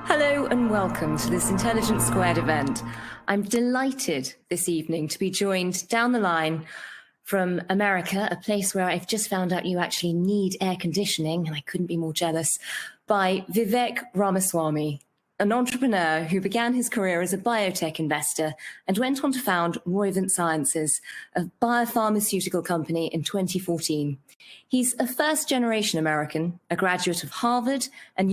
Hello and welcome to this Intelligence Squared event. I'm delighted this evening to be joined down the line from America, a place where I've just found out you actually need air conditioning, and I couldn't be more jealous, by Vivek Ramaswamy, an entrepreneur who began his career as a biotech investor and went on to found Roivant Sciences, a biopharmaceutical company, in 2014. He's a first-generation American, a graduate of Harvard and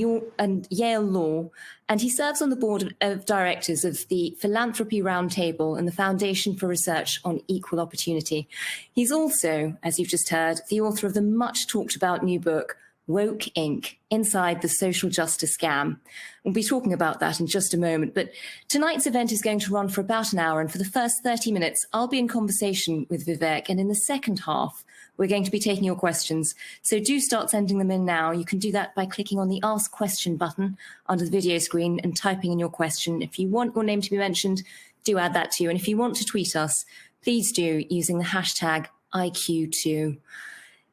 Yale Law, and he serves on the board of directors of the Philanthropy Roundtable and the Foundation for Research on Equal Opportunity. He's also, as you've just heard, the author of the much-talked-about new book, Woke Inc., Inside the Social Justice Scam. We'll be talking about that in just a moment, but tonight's event is going to run for about an hour, and for the first 30 minutes, I'll be in conversation with Vivek, and in the second half, we're going to be taking your questions. So do start sending them in now. You can do that by clicking on the Ask Question button under the video screen and typing in your question. If you want your name to be mentioned, do add that to you. And if you want to tweet us, please do using the hashtag IQ2.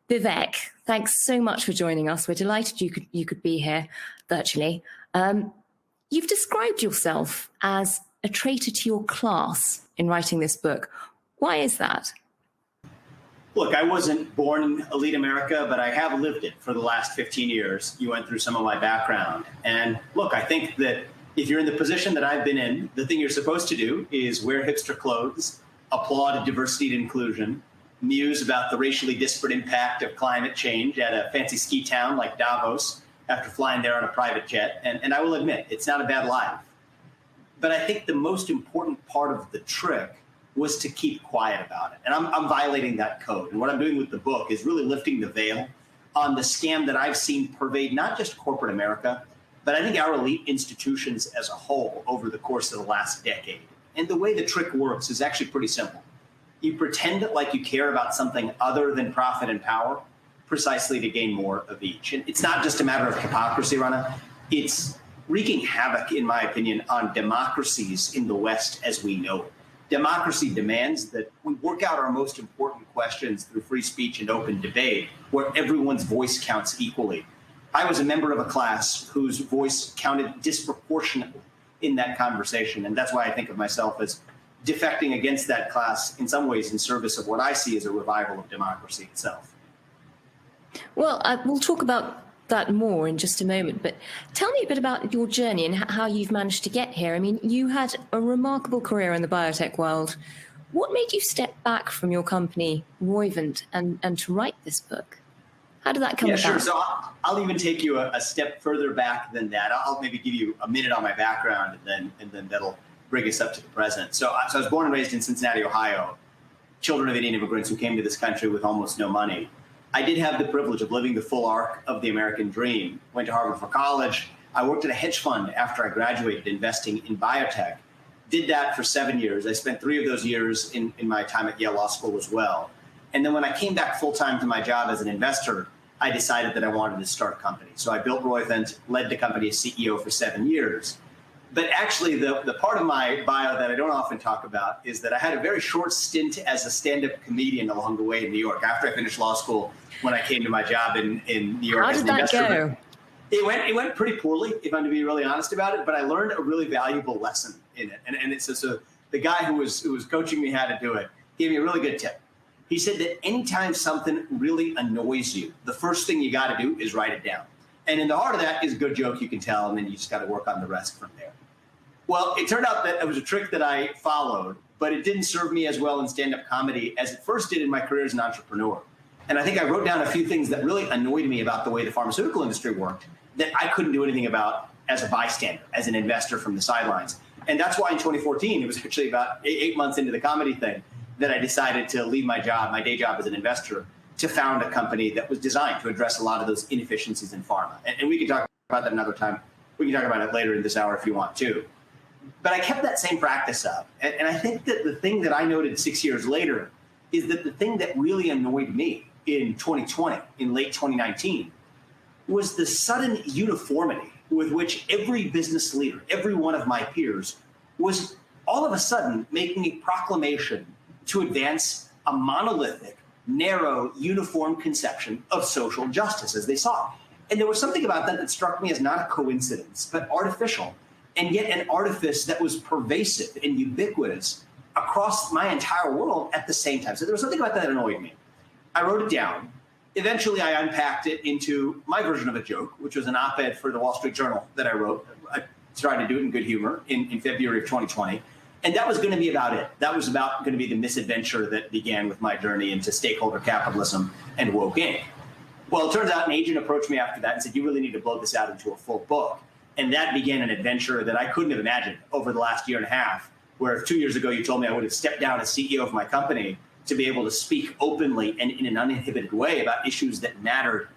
Vivek, thanks so much for joining us. We're delighted you could be here virtually. You've described yourself as a traitor to your class in writing this book. Why is that? Look, I wasn't born in elite America, but I have lived it for the last 15 years. You went through some of my background. And look, I think that if you're in the position that I've been in, the thing you're supposed to do is wear hipster clothes, applaud diversity and inclusion, muse about the racially disparate impact of climate change at a fancy ski town like Davos after flying there on a private jet. And I will admit, it's not a bad life. But I think the most important part of the trick was to keep quiet about it. And I'm violating that code. And what I'm doing with the book is really lifting the veil on the scam that I've seen pervade not just corporate America, but I think our elite institutions as a whole over the course of the last decade. And the way the trick works is actually pretty simple. You pretend like you care about something other than profit and power, precisely to gain more of each. And it's not just a matter of hypocrisy, Rana. It's wreaking havoc, in my opinion, on democracies in the West as we know it. Democracy demands that we work out our most important questions through free speech and open debate, where everyone's voice counts equally. I was a member of a class whose voice counted disproportionately in that conversation, and that's why I think of myself as defecting against that class in some ways in service of what I see as a revival of democracy itself. Well, we'll talk about that more in just a moment, but tell me a bit about your journey and how you've managed to get here. I mean, you had a remarkable career in the biotech world. What made you step back from your company, Roivant, and to write this book? How did that come about? Sure. So I'll even take you a step further back than that. I'll maybe give you a minute on my background, and then that'll bring us up to the present. So I was born and raised in Cincinnati, Ohio, children of Indian immigrants who came to this country with almost no money. I did have the privilege of living the full arc of the American dream. Went to Harvard for college. I worked at a hedge fund after I graduated, investing in biotech. Did that for 7 years. I spent 3 of those years in my time at Yale Law School as well. And then when I came back full-time to my job as an investor, I decided that I wanted to start a company. So I built Roivant, led the company as CEO for 7 years. But actually, the part of my bio that I don't often talk about is that I had a very short stint as a stand-up comedian along the way in New York. After I finished law school, when I came to my job in New York as an investor. How did that go? It went pretty poorly, if I'm to be really honest about it. But I learned a really valuable lesson in it. And it's so the guy who was coaching me how to do it gave me a really good tip. He said that anytime something really annoys you, the first thing you got to do is write it down. And in the heart of that is a good joke you can tell, and then you just got to work on the rest from there. Well, it turned out that it was a trick that I followed, but it didn't serve me as well in stand-up comedy as it first did in my career as an entrepreneur. And I think I wrote down a few things that really annoyed me about the way the pharmaceutical industry worked that I couldn't do anything about as a bystander, as an investor from the sidelines. And that's why in 2014, it was actually about 8 months into the comedy thing, that I decided to leave my job, my day job as an investor, to found a company that was designed to address a lot of those inefficiencies in pharma. And we can talk about that another time. We can talk about it later in this hour if you want to. But I kept that same practice up. And I think that the thing that I noted 6 years later is that the thing that really annoyed me in 2020, in late 2019, was the sudden uniformity with which every business leader, every one of my peers, was all of a sudden making a proclamation to advance a monolithic, narrow, uniform conception of social justice as they saw it. And there was something about that that struck me as not a coincidence, but artificial, and yet an artifice that was pervasive and ubiquitous across my entire world at the same time. So there was something about that annoyed me. I wrote it down. Eventually, I unpacked it into my version of a joke, which was an op-ed for the Wall Street Journal that I wrote. I tried to do it in good humor in February of 2020. And that was going to be about it. That was about going to be the misadventure that began with my journey into stakeholder capitalism and woke Inc. Well, it turns out an agent approached me after that and said, you really need to blow this out into a full book. And that began an adventure that I couldn't have imagined over the last year and a half, where 2 years ago you told me I would have stepped down as CEO of my company to be able to speak openly and in an uninhibited way about issues that mattered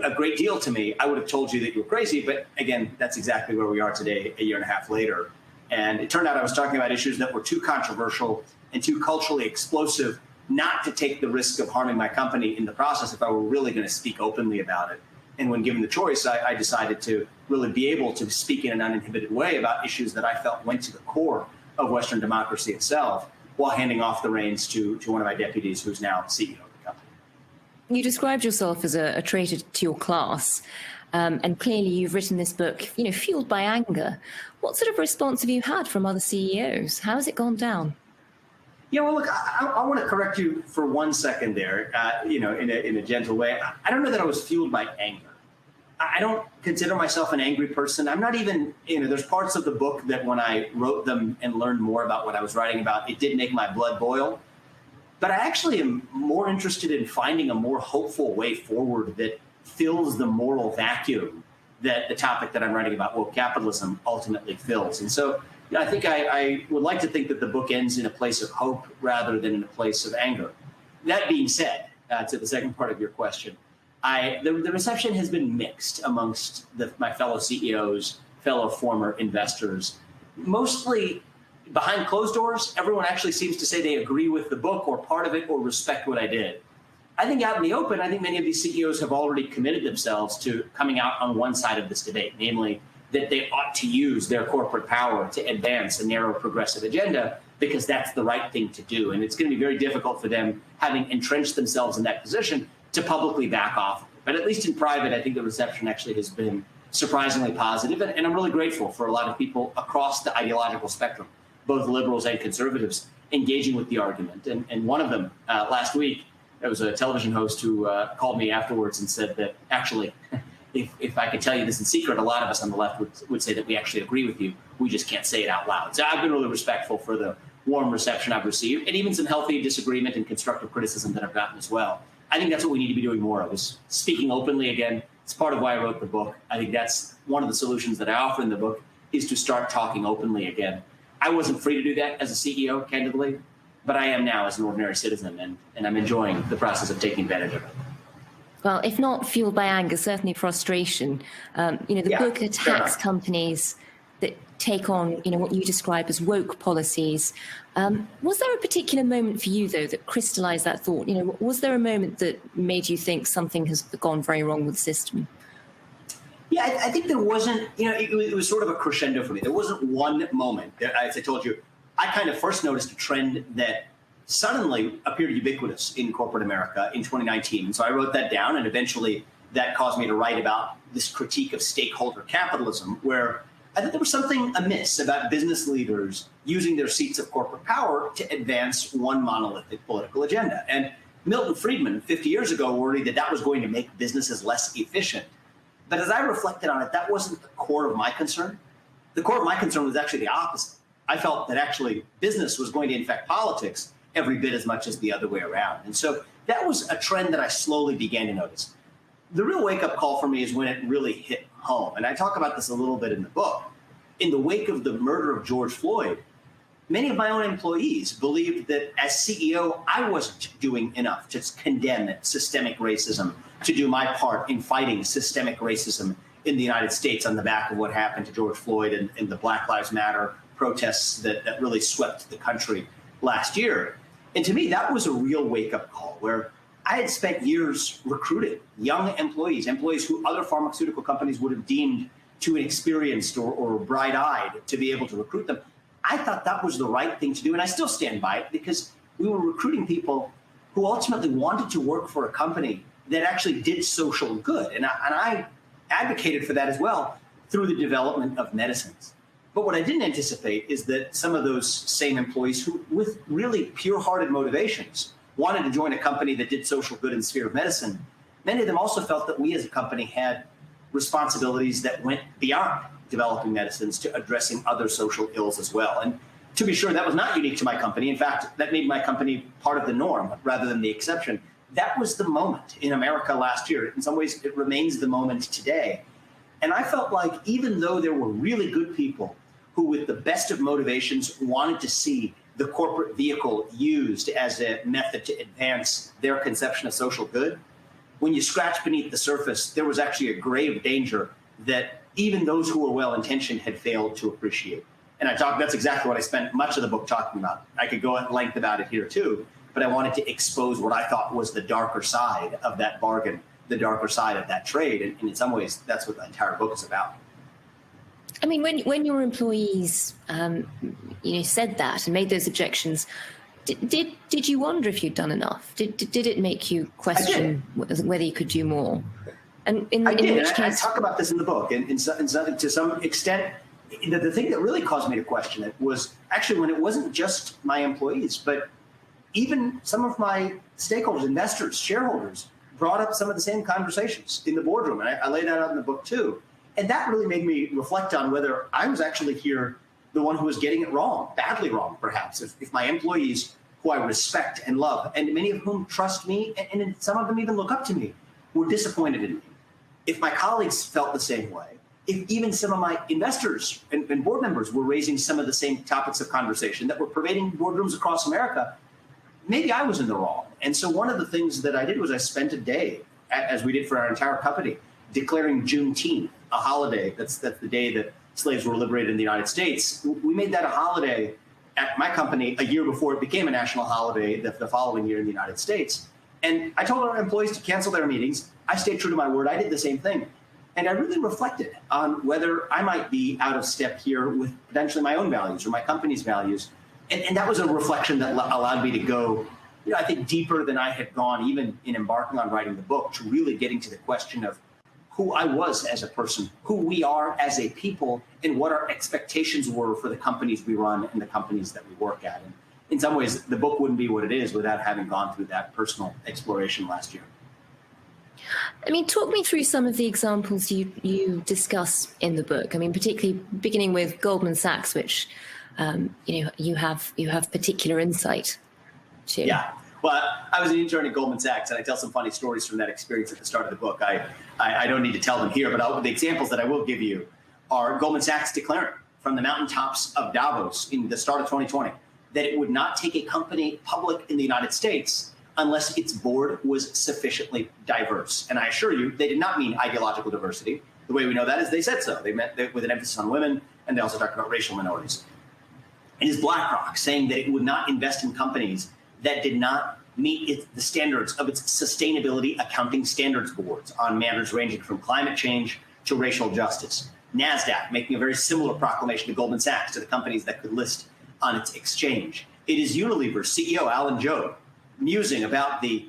a great deal to me, I would have told you that you were crazy. But again, that's exactly where we are today, a year and a half later. And it turned out I was talking about issues that were too controversial and too culturally explosive not to take the risk of harming my company in the process if I were really going to speak openly about it. And when given the choice, I decided to really be able to speak in an uninhibited way about issues that I felt went to the core of Western democracy itself, while handing off the reins to one of my deputies, who's now CEO of the company. You described yourself as a traitor to your class, and clearly you've written this book, fueled by anger. What sort of response have you had from other CEOs? How has it gone down? Yeah, well, look, I want to correct you for 1 second there, in a gentle way. I don't know that I was fueled by anger. I don't consider myself an angry person. I'm not even, there's parts of the book that when I wrote them and learned more about what I was writing about, it did make my blood boil. But I actually am more interested in finding a more hopeful way forward that fills the moral vacuum that the topic that I'm writing about, woke capitalism, ultimately fills. And so I think I would like to think that the book ends in a place of hope rather than in a place of anger. That being said, to the second part of your question, the reception has been mixed amongst my fellow CEOs, fellow former investors. Mostly behind closed doors, everyone actually seems to say they agree with the book or part of it or respect what I did. I think out in the open, I think many of these CEOs have already committed themselves to coming out on one side of this debate, namely that they ought to use their corporate power to advance a narrow progressive agenda because that's the right thing to do. And it's going to be very difficult for them, having entrenched themselves in that position, to publicly back off. But at least in private, I think the reception actually has been surprisingly positive. And I'm really grateful for a lot of people across the ideological spectrum, both liberals and conservatives, engaging with the argument. And one of them last week, there was a television host who called me afterwards and said that actually, if I could tell you this in secret, a lot of us on the left would say that we actually agree with you. We just can't say it out loud. So I've been really respectful for the warm reception I've received, and even some healthy disagreement and constructive criticism that I've gotten as well. I think that's what we need to be doing more of, is speaking openly again. It's part of why I wrote the book. I think that's one of the solutions that I offer in the book, is to start talking openly again. I wasn't free to do that as a CEO, candidly, but I am now as an ordinary citizen, and I'm enjoying the process of taking advantage of it. Well, if not fueled by anger, certainly frustration. The book attacks companies that take on, what you describe as woke policies. Was there a particular moment for you, though, that crystallized that thought? Was there a moment that made you think something has gone very wrong with the system? Yeah, I think there wasn't, it was sort of a crescendo for me. There wasn't one moment. As I told you, I kind of first noticed a trend that suddenly appeared ubiquitous in corporate America in 2019. And so I wrote that down, and eventually that caused me to write about this critique of stakeholder capitalism, where I think there was something amiss about business leaders using their seats of corporate power to advance one monolithic political agenda. And Milton Friedman, 50 years ago, worried that that was going to make businesses less efficient. But as I reflected on it, that wasn't the core of my concern. The core of my concern was actually the opposite. I felt that actually business was going to infect politics every bit as much as the other way around. And so that was a trend that I slowly began to notice. The real wake-up call for me is when it really hit home. And I talk about this a little bit in the book. In the wake of the murder of George Floyd, many of my own employees believed that as CEO, I wasn't doing enough to condemn systemic racism, to do my part in fighting systemic racism in the United States on the back of what happened to George Floyd and the Black Lives Matter protests that really swept the country last year. And to me, that was a real wake-up call, where I had spent years recruiting young employees who other pharmaceutical companies would have deemed too inexperienced or bright-eyed to be able to recruit them. I thought that was the right thing to do, and I still stand by it, because we were recruiting people who ultimately wanted to work for a company that actually did social good. And I advocated for that as well through the development of medicines. But what I didn't anticipate is that some of those same employees who, with really pure-hearted motivations, wanted to join a company that did social good in the sphere of medicine, many of them also felt that we as a company had responsibilities that went beyond developing medicines to addressing other social ills as well. And to be sure, that was not unique to my company. In fact, that made my company part of the norm rather than the exception. That was the moment in America last year. In some ways, it remains the moment today. And I felt like even though there were really good people who, with the best of motivations, wanted to see the corporate vehicle used as a method to advance their conception of social good, when you scratch beneath the surface, there was actually a grave danger that even those who were well-intentioned had failed to appreciate. And that's exactly what I spent much of the book talking about. I could go at length about it here too, but I wanted to expose what I thought was the darker side of that bargain, the darker side of that trade. And in some ways, that's what the entire book is about. I mean, when your employees, said that and made those objections, did you wonder if you'd done enough? Did it make you question whether you could do more? And in which case, I talk about this in the book, and to some extent, the thing that really caused me to question it was actually when it wasn't just my employees, but even some of my stakeholders, investors, shareholders, brought up some of the same conversations in the boardroom, and I laid that out in the book too. And that really made me reflect on whether I was actually here the one who was getting it wrong, badly wrong, perhaps. If my employees, who I respect and love, and many of whom trust me, and some of them even look up to me, were disappointed in me. If my colleagues felt the same way, if even some of my investors and board members were raising some of the same topics of conversation that were pervading boardrooms across America, maybe I was in the wrong. And so one of the things that I did was I spent a day, as we did for our entire company, declaring Juneteenth a holiday. That's the day that slaves were liberated in the United States. We made that a holiday at my company a year before it became a national holiday the following year in the United States. And I told our employees to cancel their meetings. I stayed true to my word. I did the same thing. And I really reflected on whether I might be out of step here with potentially my own values or my company's values. And that was a reflection that allowed me to go, I think, deeper than I had gone even in embarking on writing the book, to really getting to the question of who I was as a person, who we are as a people, and what our expectations were for the companies we run and the companies that we work at. And in some ways, the book wouldn't be what it is without having gone through that personal exploration last year. I mean, talk me through some of the examples you discuss in the book. I mean, particularly beginning with Goldman Sachs, which you have particular insight to. Yeah. Well, I was an intern at Goldman Sachs, and I tell some funny stories from that experience at the start of the book. I don't need to tell them here, but the examples that I will give you are Goldman Sachs declaring from the mountaintops of Davos in the start of 2020 that it would not take a company public in the United States unless its board was sufficiently diverse. And I assure you, they did not mean ideological diversity. The way we know that is they said so. They meant with an emphasis on women, and they also talked about racial minorities. It is BlackRock saying that it would not invest in companies that did not meet the standards of its sustainability accounting standards boards on matters ranging from climate change to racial justice. NASDAQ making a very similar proclamation to Goldman Sachs, to the companies that could list on its exchange. It is Unilever's CEO, Alan Jobe, musing about the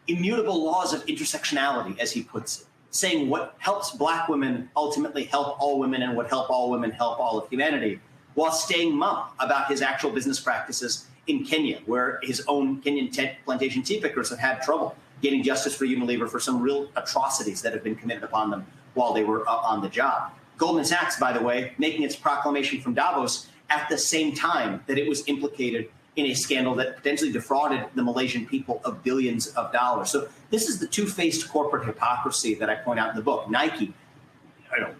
immutable laws of intersectionality, as he puts it, saying what helps Black women ultimately help all women, and what help all women help all of humanity, while staying mum about his actual business practices in Kenya, where his own Kenyan plantation tea pickers have had trouble getting justice for Unilever for some real atrocities that have been committed upon them while they were on the job. Goldman Sachs, by the way, making its proclamation from Davos at the same time that it was implicated in a scandal that potentially defrauded the Malaysian people of billions of dollars. So this is the two-faced corporate hypocrisy that I point out in the book. Nike,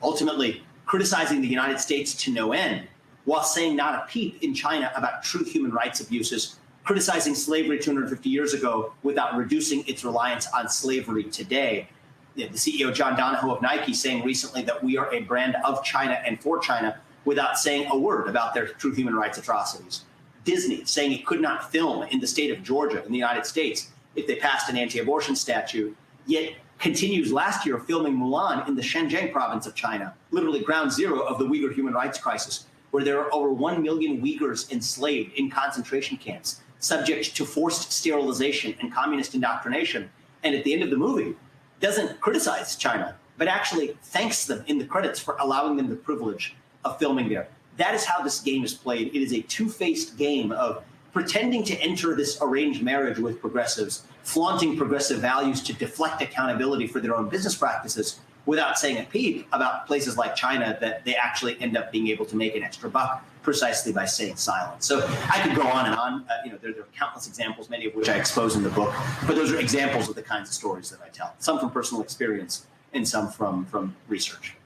ultimately criticizing the United States to no end, while saying not a peep in China about true human rights abuses, criticizing slavery 250 years ago without reducing its reliance on slavery today. The CEO, John Donahoe of Nike, saying recently that we are a brand of China and for China without saying a word about their true human rights atrocities. Disney saying it could not film in the state of Georgia in the United States if they passed an anti-abortion statute, yet continues last year filming Mulan in the Xinjiang province of China, literally ground zero of the Uyghur human rights crisis, where there are over 1 million Uyghurs enslaved in concentration camps, subject to forced sterilization and communist indoctrination. and at the end of the movie doesn't criticize China, but actually thanks them in the credits for allowing them the privilege of filming there. That is how this game is played. It is a two-faced game of pretending to enter this arranged marriage with progressives, flaunting progressive values to deflect accountability for their own business practices without saying a peep about places like China that they actually end up being able to make an extra buck precisely by staying silent. So I could go on and on. There are countless examples, many of which I expose in the book, but those are examples of the kinds of stories that I tell, some from personal experience and some from research.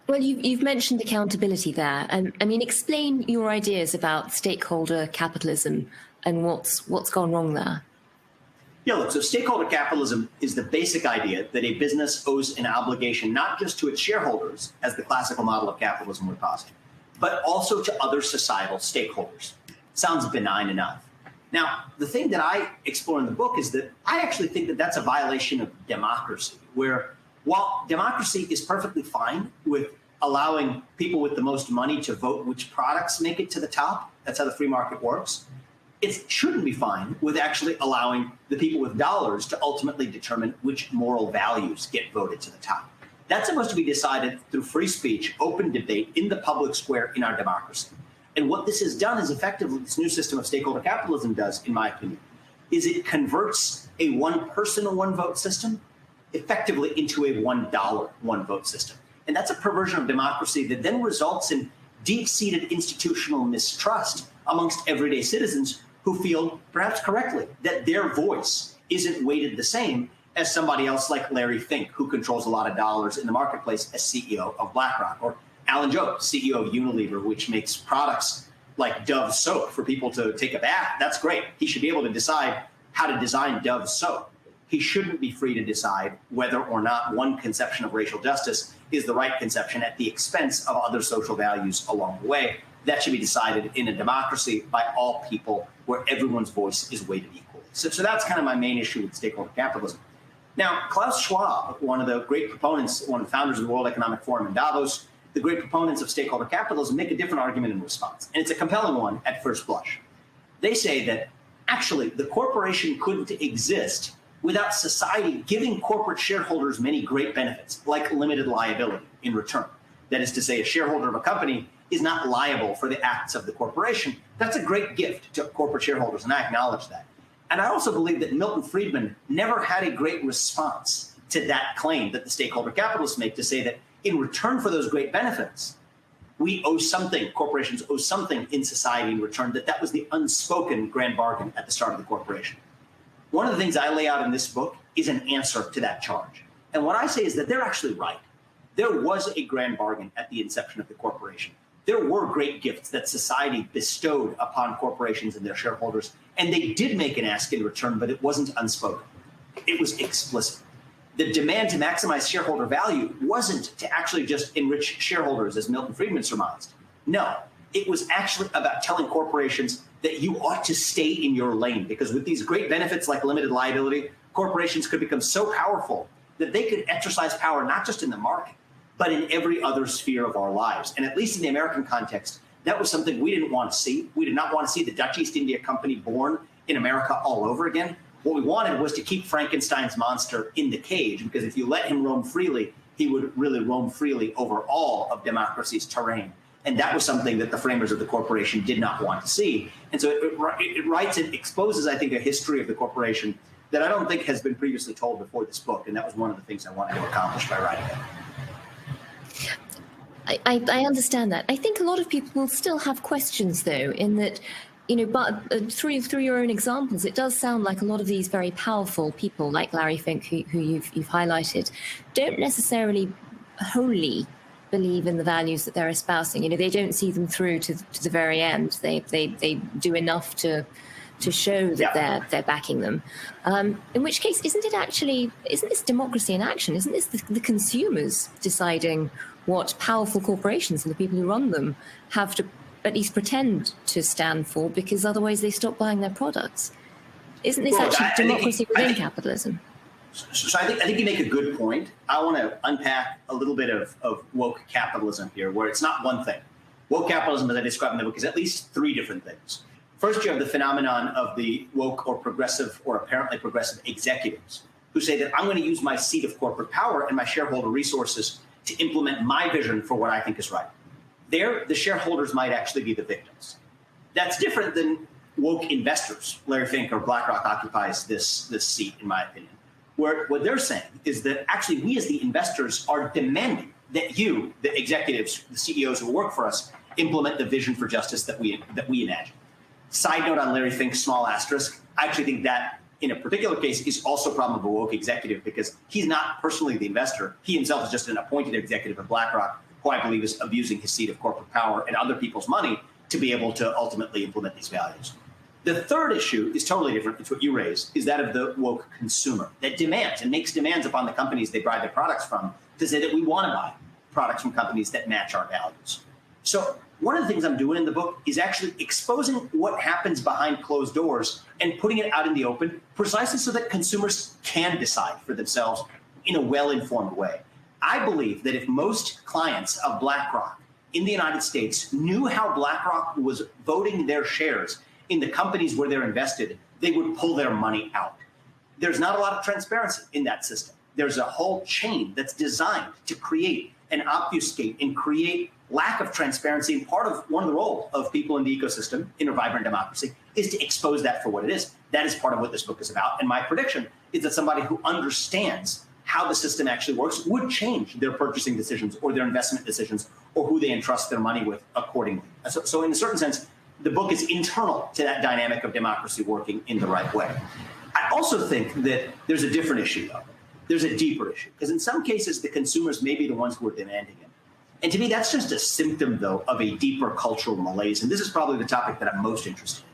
Well, you've mentioned accountability there. Explain your ideas about stakeholder capitalism and what's gone wrong there. Yeah, look, so stakeholder capitalism is the basic idea that a business owes an obligation not just to its shareholders, as the classical model of capitalism would posit, but also to other societal stakeholders. Sounds benign enough. Now, the thing that I explore in the book is that I actually think that that's a violation of democracy, where while democracy is perfectly fine with allowing people with the most money to vote which products make it to the top, that's how the free market works, it shouldn't be fine with actually allowing the people with dollars to ultimately determine which moral values get voted to the top. That's supposed to be decided through free speech, open debate in the public square in our democracy. And what this has done is effectively, this new system of stakeholder capitalism does, in my opinion, is it converts a one person, one vote system effectively into a $1, one vote system. And that's a perversion of democracy that then results in deep-seated institutional mistrust amongst everyday citizens who feel, perhaps correctly, that their voice isn't weighted the same as somebody else like Larry Fink, who controls a lot of dollars in the marketplace as CEO of BlackRock, or Alan Jope, CEO of Unilever, which makes products like Dove soap for people to take a bath. That's great. He should be able to decide how to design Dove soap. He shouldn't be free to decide whether or not one conception of racial justice is the right conception at the expense of other social values along the way. That should be decided in a democracy by all people where everyone's voice is weighted equally. So that's kind of my main issue with stakeholder capitalism. Now, Klaus Schwab, one of the great proponents, one of the founders of the World Economic Forum in Davos, the great proponents of stakeholder capitalism make a different argument in response. And it's a compelling one at first blush. They say that actually the corporation couldn't exist without society giving corporate shareholders many great benefits, like limited liability in return. That is to say, a shareholder of a company is not liable for the acts of the corporation. That's a great gift to corporate shareholders, and I acknowledge that. And I also believe that Milton Friedman never had a great response to that claim that the stakeholder capitalists make, to say that in return for those great benefits, we owe something, corporations owe something in society in return, that was the unspoken grand bargain at the start of the corporation. One of the things I lay out in this book is an answer to that charge. And what I say is that they're actually right. There was a grand bargain at the inception of the corporation. There were great gifts that society bestowed upon corporations and their shareholders, and they did make an ask in return, but it wasn't unspoken. It was explicit. The demand to maximize shareholder value wasn't to actually just enrich shareholders, as Milton Friedman surmised. No, it was actually about telling corporations that you ought to stay in your lane, because with these great benefits like limited liability, corporations could become so powerful that they could exercise power not just in the market, but in every other sphere of our lives. And at least in the American context, that was something we didn't want to see. We did not want to see the Dutch East India Company born in America all over again. What we wanted was to keep Frankenstein's monster in the cage, because if you let him roam freely, he would really roam freely over all of democracy's terrain. And that was something that the framers of the corporation did not want to see. And so it writes and exposes, I think, a history of the corporation that I don't think has been previously told before this book. And that was one of the things I wanted to accomplish by writing it. I understand that. I think a lot of people will still have questions, though, in that, but through your own examples, it does sound like a lot of these very powerful people, like Larry Fink, who you've highlighted, don't necessarily wholly believe in the values that they're espousing. They don't see them through to the very end. They do enough to show that they're backing them. In which case, isn't this democracy in action? Isn't this the consumers deciding what powerful corporations and the people who run them have to at least pretend to stand for, because otherwise they stop buying their products? Isn't this democracy within capitalism? So I think you make a good point. I want to unpack a little bit of woke capitalism here, where it's not one thing. Woke capitalism, as I describe in the book, is at least three different things. First, you have the phenomenon of the woke or progressive or apparently progressive executives who say that I'm going to use my seat of corporate power and my shareholder resources to implement my vision for what I think is right. There, the shareholders might actually be the victims. That's different than woke investors. Larry Fink or BlackRock occupies this seat, in my opinion, where what they're saying is that actually we as the investors are demanding that you, the executives, the CEOs who work for us, implement the vision for justice that we imagine. Side note on Larry Fink's small asterisk, I actually think that in a particular case is also a problem of a woke executive because he's not personally the investor. He himself is just an appointed executive of BlackRock, who I believe is abusing his seat of corporate power and other people's money to be able to ultimately implement these values. The third issue is totally different. It's what you raised, is that of the woke consumer that demands and makes demands upon the companies they buy their products from to say that we want to buy products from companies that match our values. So one of the things I'm doing in the book is actually exposing what happens behind closed doors and putting it out in the open precisely so that consumers can decide for themselves in a well-informed way. I believe that if most clients of BlackRock in the United States knew how BlackRock was voting their shares in the companies where they're invested, they would pull their money out. There's not a lot of transparency in that system. There's a whole chain that's designed to create and obfuscate and create lack of transparency. And one of the role of people in the ecosystem in a vibrant democracy is to expose that for what it is. That is part of what this book is about. And my prediction is that somebody who understands how the system actually works would change their purchasing decisions or their investment decisions or who they entrust their money with accordingly. So in a certain sense, the book is internal to that dynamic of democracy working in the right way. I also think that there's a different issue, though. There's a deeper issue, because in some cases, the consumers may be the ones who are demanding it. And to me, that's just a symptom, though, of a deeper cultural malaise. And this is probably the topic that I'm most interested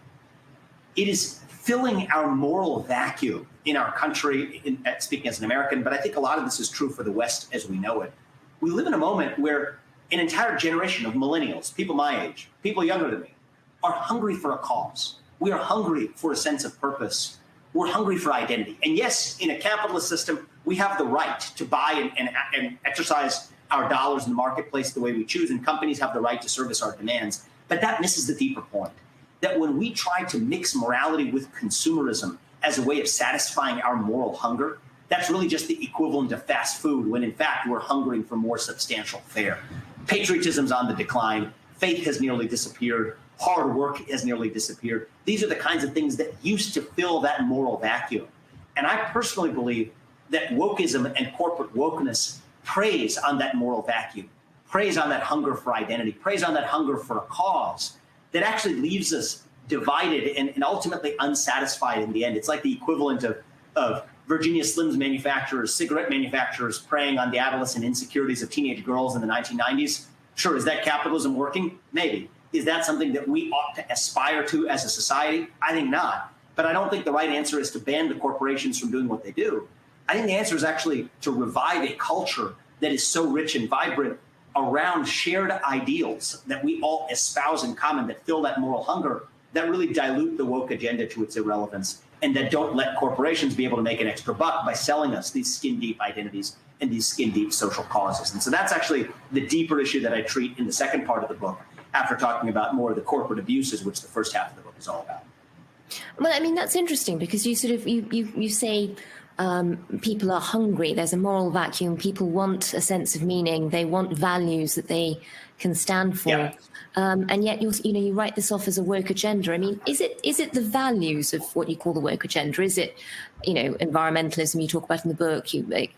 in. It is filling our moral vacuum in our country, speaking as an American, but I think a lot of this is true for the West as we know it. We live in a moment where an entire generation of millennials, people my age, people younger than me, are hungry for a cause. We are hungry for a sense of purpose. We're hungry for identity. And yes, in a capitalist system, we have the right to buy and exercise our dollars in the marketplace the way we choose, and companies have the right to service our demands. But that misses the deeper point, that when we try to mix morality with consumerism as a way of satisfying our moral hunger, that's really just the equivalent of fast food, when in fact we're hungering for more substantial fare. Patriotism's on the decline. Faith has nearly disappeared. Hard work has nearly disappeared. These are the kinds of things that used to fill that moral vacuum. And I personally believe that wokeism and corporate wokeness preys on that moral vacuum, preys on that hunger for identity, preys on that hunger for a cause that actually leaves us divided and ultimately unsatisfied in the end. It's like the equivalent of Virginia Slims manufacturers, cigarette manufacturers preying on the adolescent insecurities of teenage girls in the 1990s. Sure, is that capitalism working? Maybe. Is that something that we ought to aspire to as a society? I think not. But I don't think the right answer is to ban the corporations from doing what they do. I think the answer is actually to revive a culture that is so rich and vibrant around shared ideals that we all espouse in common, that fill that moral hunger, that really dilute the woke agenda to its irrelevance, and that don't let corporations be able to make an extra buck by selling us these skin-deep identities and these skin-deep social causes. And so that's actually the deeper issue that I treat in the second part of the book, after talking about more of the corporate abuses, which the first half of the book is all about. Well, I mean, that's interesting because you sort of, you say people are hungry. There's a moral vacuum. People want a sense of meaning. They want values that they can stand for. Yeah. And yet, you write this off as a woke agenda. I mean, is it the values of what you call the woke agenda? Is it, environmentalism you talk about in the book,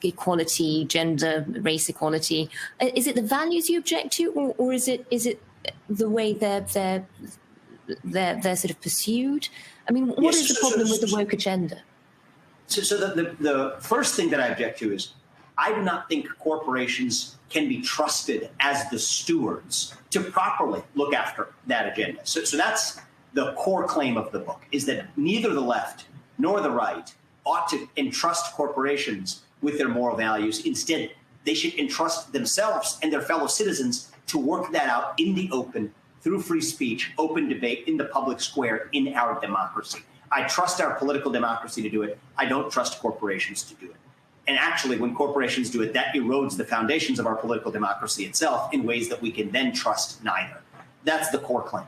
equality, gender, race equality? Is it the values you object to, or is it the way they're sort of pursued? I mean, what is the problem with the woke agenda? So the first thing that I object to is I do not think corporations can be trusted as the stewards to properly look after that agenda. So that's the core claim of the book, is that neither the left nor the right ought to entrust corporations with their moral values. Instead, they should entrust themselves and their fellow citizens to work that out in the open, through free speech, open debate in the public square in our democracy. I trust our political democracy to do it. I don't trust corporations to do it. And actually, when corporations do it, that erodes the foundations of our political democracy itself in ways that we can then trust neither. That's the core claim.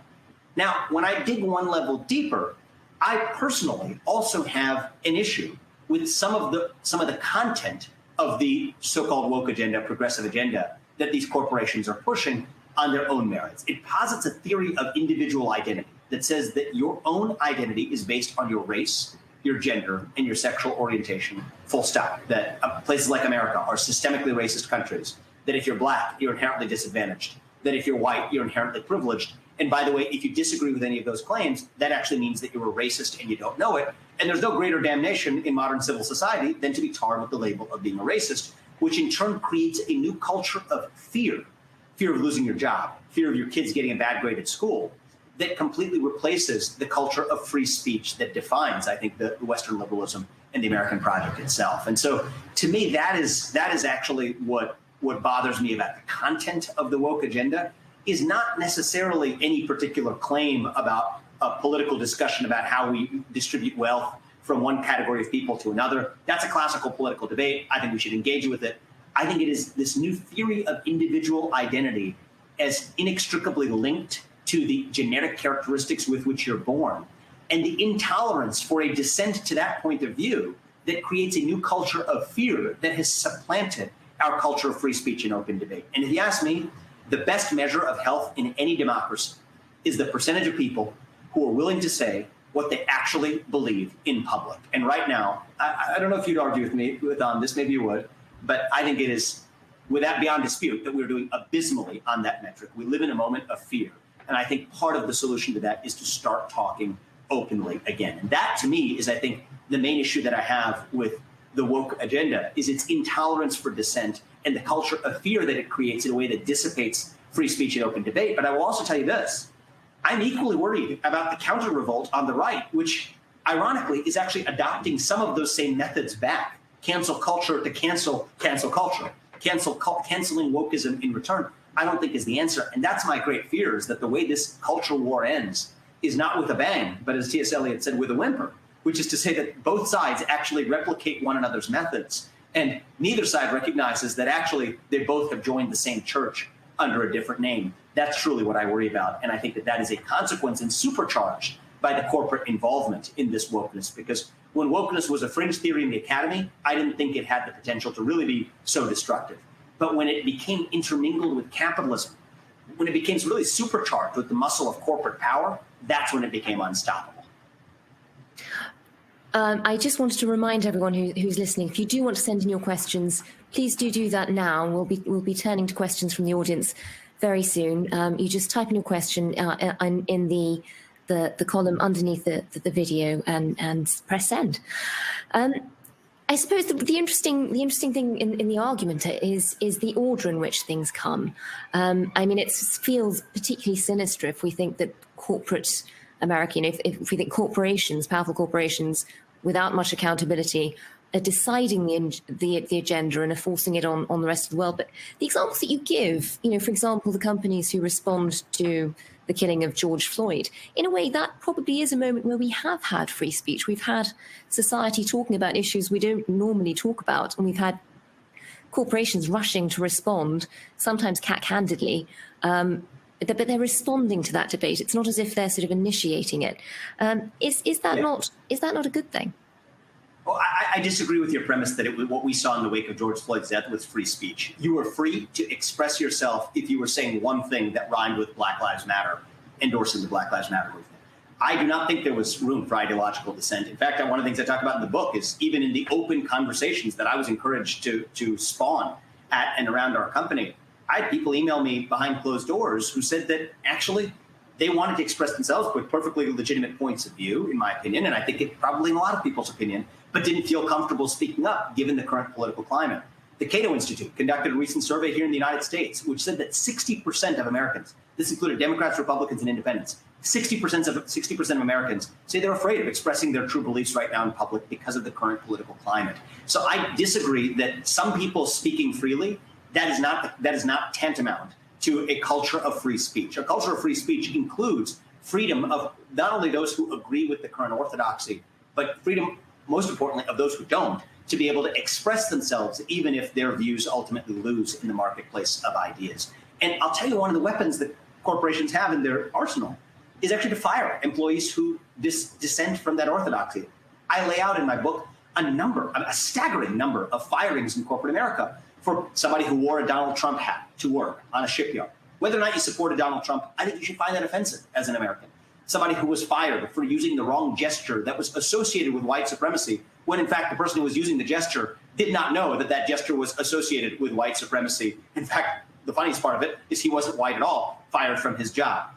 Now, when I dig one level deeper, I personally also have an issue with some of the content of the so-called woke agenda, progressive agenda that these corporations are pushing on their own merits. It posits a theory of individual identity that says that your own identity is based on your race, your gender, and your sexual orientation, full stop. That places like America are systemically racist countries. That if you're black, you're inherently disadvantaged. That if you're white, you're inherently privileged. And by the way, if you disagree with any of those claims, that actually means that you're a racist and you don't know it. And there's no greater damnation in modern civil society than to be tarred with the label of being a racist, which in turn creates a new culture of fear. Fear of losing your job, fear of your kids getting a bad grade at school, that completely replaces the culture of free speech that defines, I think, the Western liberalism and the American project itself. And so to me, that is actually what bothers me about the content of the woke agenda, is not necessarily any particular claim about a political discussion about how we distribute wealth from one category of people to another. That's a classical political debate. I think we should engage with it. I think it is this new theory of individual identity as inextricably linked to the genetic characteristics with which you're born, and the intolerance for a dissent to that point of view that creates a new culture of fear that has supplanted our culture of free speech and open debate. And if you ask me, the best measure of health in any democracy is the percentage of people who are willing to say what they actually believe in public. And right now, I don't know if you'd argue with me on this, maybe you would, but I think it is without beyond dispute that we're doing abysmally on that metric. We live in a moment of fear. And I think part of the solution to that is to start talking openly again. And that, to me, is, I think, the main issue that I have with the woke agenda, is its intolerance for dissent and the culture of fear that it creates in a way that dissipates free speech and open debate. But I will also tell you this. I'm equally worried about the counter-revolt on the right, which, ironically, is actually adopting some of those same methods back. Cancel culture to cancel culture. Canceling wokeism in return, I don't think is the answer. And that's my great fear, is that the way this culture war ends is not with a bang, but as T.S. Eliot said, with a whimper, which is to say that both sides actually replicate one another's methods. And neither side recognizes that actually they both have joined the same church under a different name. That's truly what I worry about. And I think that that is a consequence and supercharged by the corporate involvement in this wokeness. Because when wokeness was a fringe theory in the academy, I didn't think it had the potential to really be so destructive. But when it became intermingled with capitalism, when it became really supercharged with the muscle of corporate power, that's when it became unstoppable. I just wanted to remind everyone who's listening, if you do want to send in your questions, please do that now. We'll be turning to questions from the audience very soon. You just type in your question in the column underneath the video and press send. I suppose the interesting thing in the argument is the order in which things come. I mean, it feels particularly sinister if we think that corporate America, if we think corporations, powerful corporations, without much accountability, are deciding the agenda and are forcing it on the rest of the world. But the examples that you give, for example, the companies who respond to the killing of George Floyd, in a way, that probably is a moment where we have had free speech. We've had society talking about issues we don't normally talk about, and we've had corporations rushing to respond, sometimes cack-handedly, but they're responding to that debate. It's not as if they're sort of initiating it. Is that not a good thing? Well, I disagree with your premise that what we saw in the wake of George Floyd's death was free speech. You were free to express yourself if you were saying one thing that rhymed with Black Lives Matter, endorsing the Black Lives Matter movement. I do not think there was room for ideological dissent. In fact, one of the things I talk about in the book is even in the open conversations that I was encouraged to spawn at and around our company, I had people email me behind closed doors who said that actually they wanted to express themselves with perfectly legitimate points of view, in my opinion, and I think it probably in a lot of people's opinion, but didn't feel comfortable speaking up given the current political climate. The Cato Institute conducted a recent survey here in the United States, which said that 60% of Americans, this included Democrats, Republicans, and independents, 60% of Americans say they're afraid of expressing their true beliefs right now in public because of the current political climate. So I disagree that some people speaking freely, that is not tantamount to a culture of free speech. A culture of free speech includes freedom of not only those who agree with the current orthodoxy, but freedom, most importantly, of those who don't, to be able to express themselves, even if their views ultimately lose in the marketplace of ideas. And I'll tell you, one of the weapons that corporations have in their arsenal is actually to fire employees who dissent from that orthodoxy. I lay out in my book a staggering number of firings in corporate America for somebody who wore a Donald Trump hat to work on a shipyard. Whether or not you supported Donald Trump, I think you should find that offensive as an American. Somebody who was fired for using the wrong gesture that was associated with white supremacy, when in fact the person who was using the gesture did not know that that gesture was associated with white supremacy. In fact, the funniest part of it is he wasn't white at all, fired from his job.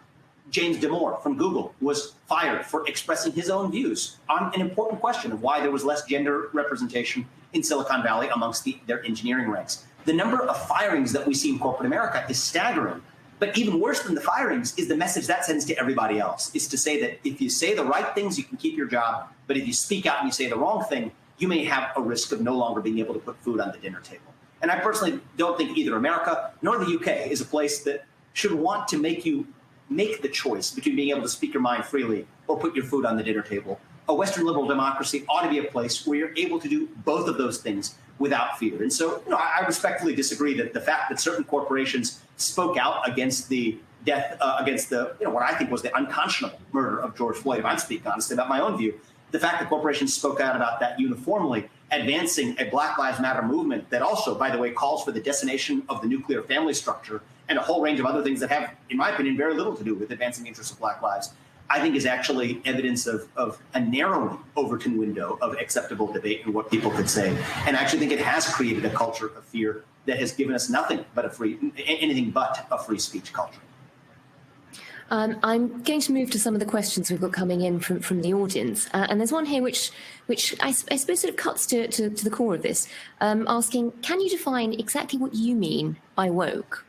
James Damore from Google was fired for expressing his own views on an important question of why there was less gender representation in Silicon Valley amongst their engineering ranks. The number of firings that we see in corporate America is staggering. But even worse than the firings is the message that sends to everybody else, is to say that if you say the right things, you can keep your job. But if you speak out and you say the wrong thing, you may have a risk of no longer being able to put food on the dinner table. And I personally don't think either America nor the UK is a place that should want to make you make the choice between being able to speak your mind freely or put your food on the dinner table. A Western liberal democracy ought to be a place where you're able to do both of those things without fear. And so, I respectfully disagree that the fact that certain corporations spoke out against the death, against the, what I think was the unconscionable murder of George Floyd, if I'm speaking honestly about my own view, the fact that corporations spoke out about that uniformly, advancing a Black Lives Matter movement that also, by the way, calls for the decimation of the nuclear family structure and a whole range of other things that have, in my opinion, very little to do with advancing the interests of Black lives, I think is actually evidence of a narrowing Overton window of acceptable debate and what people could say. And I actually think it has created a culture of fear that has given us anything but a free speech culture. I'm going to move to some of the questions we've got coming in from the audience. And there's one here which I suppose sort of cuts to the core of this, asking, can you define exactly what you mean by woke?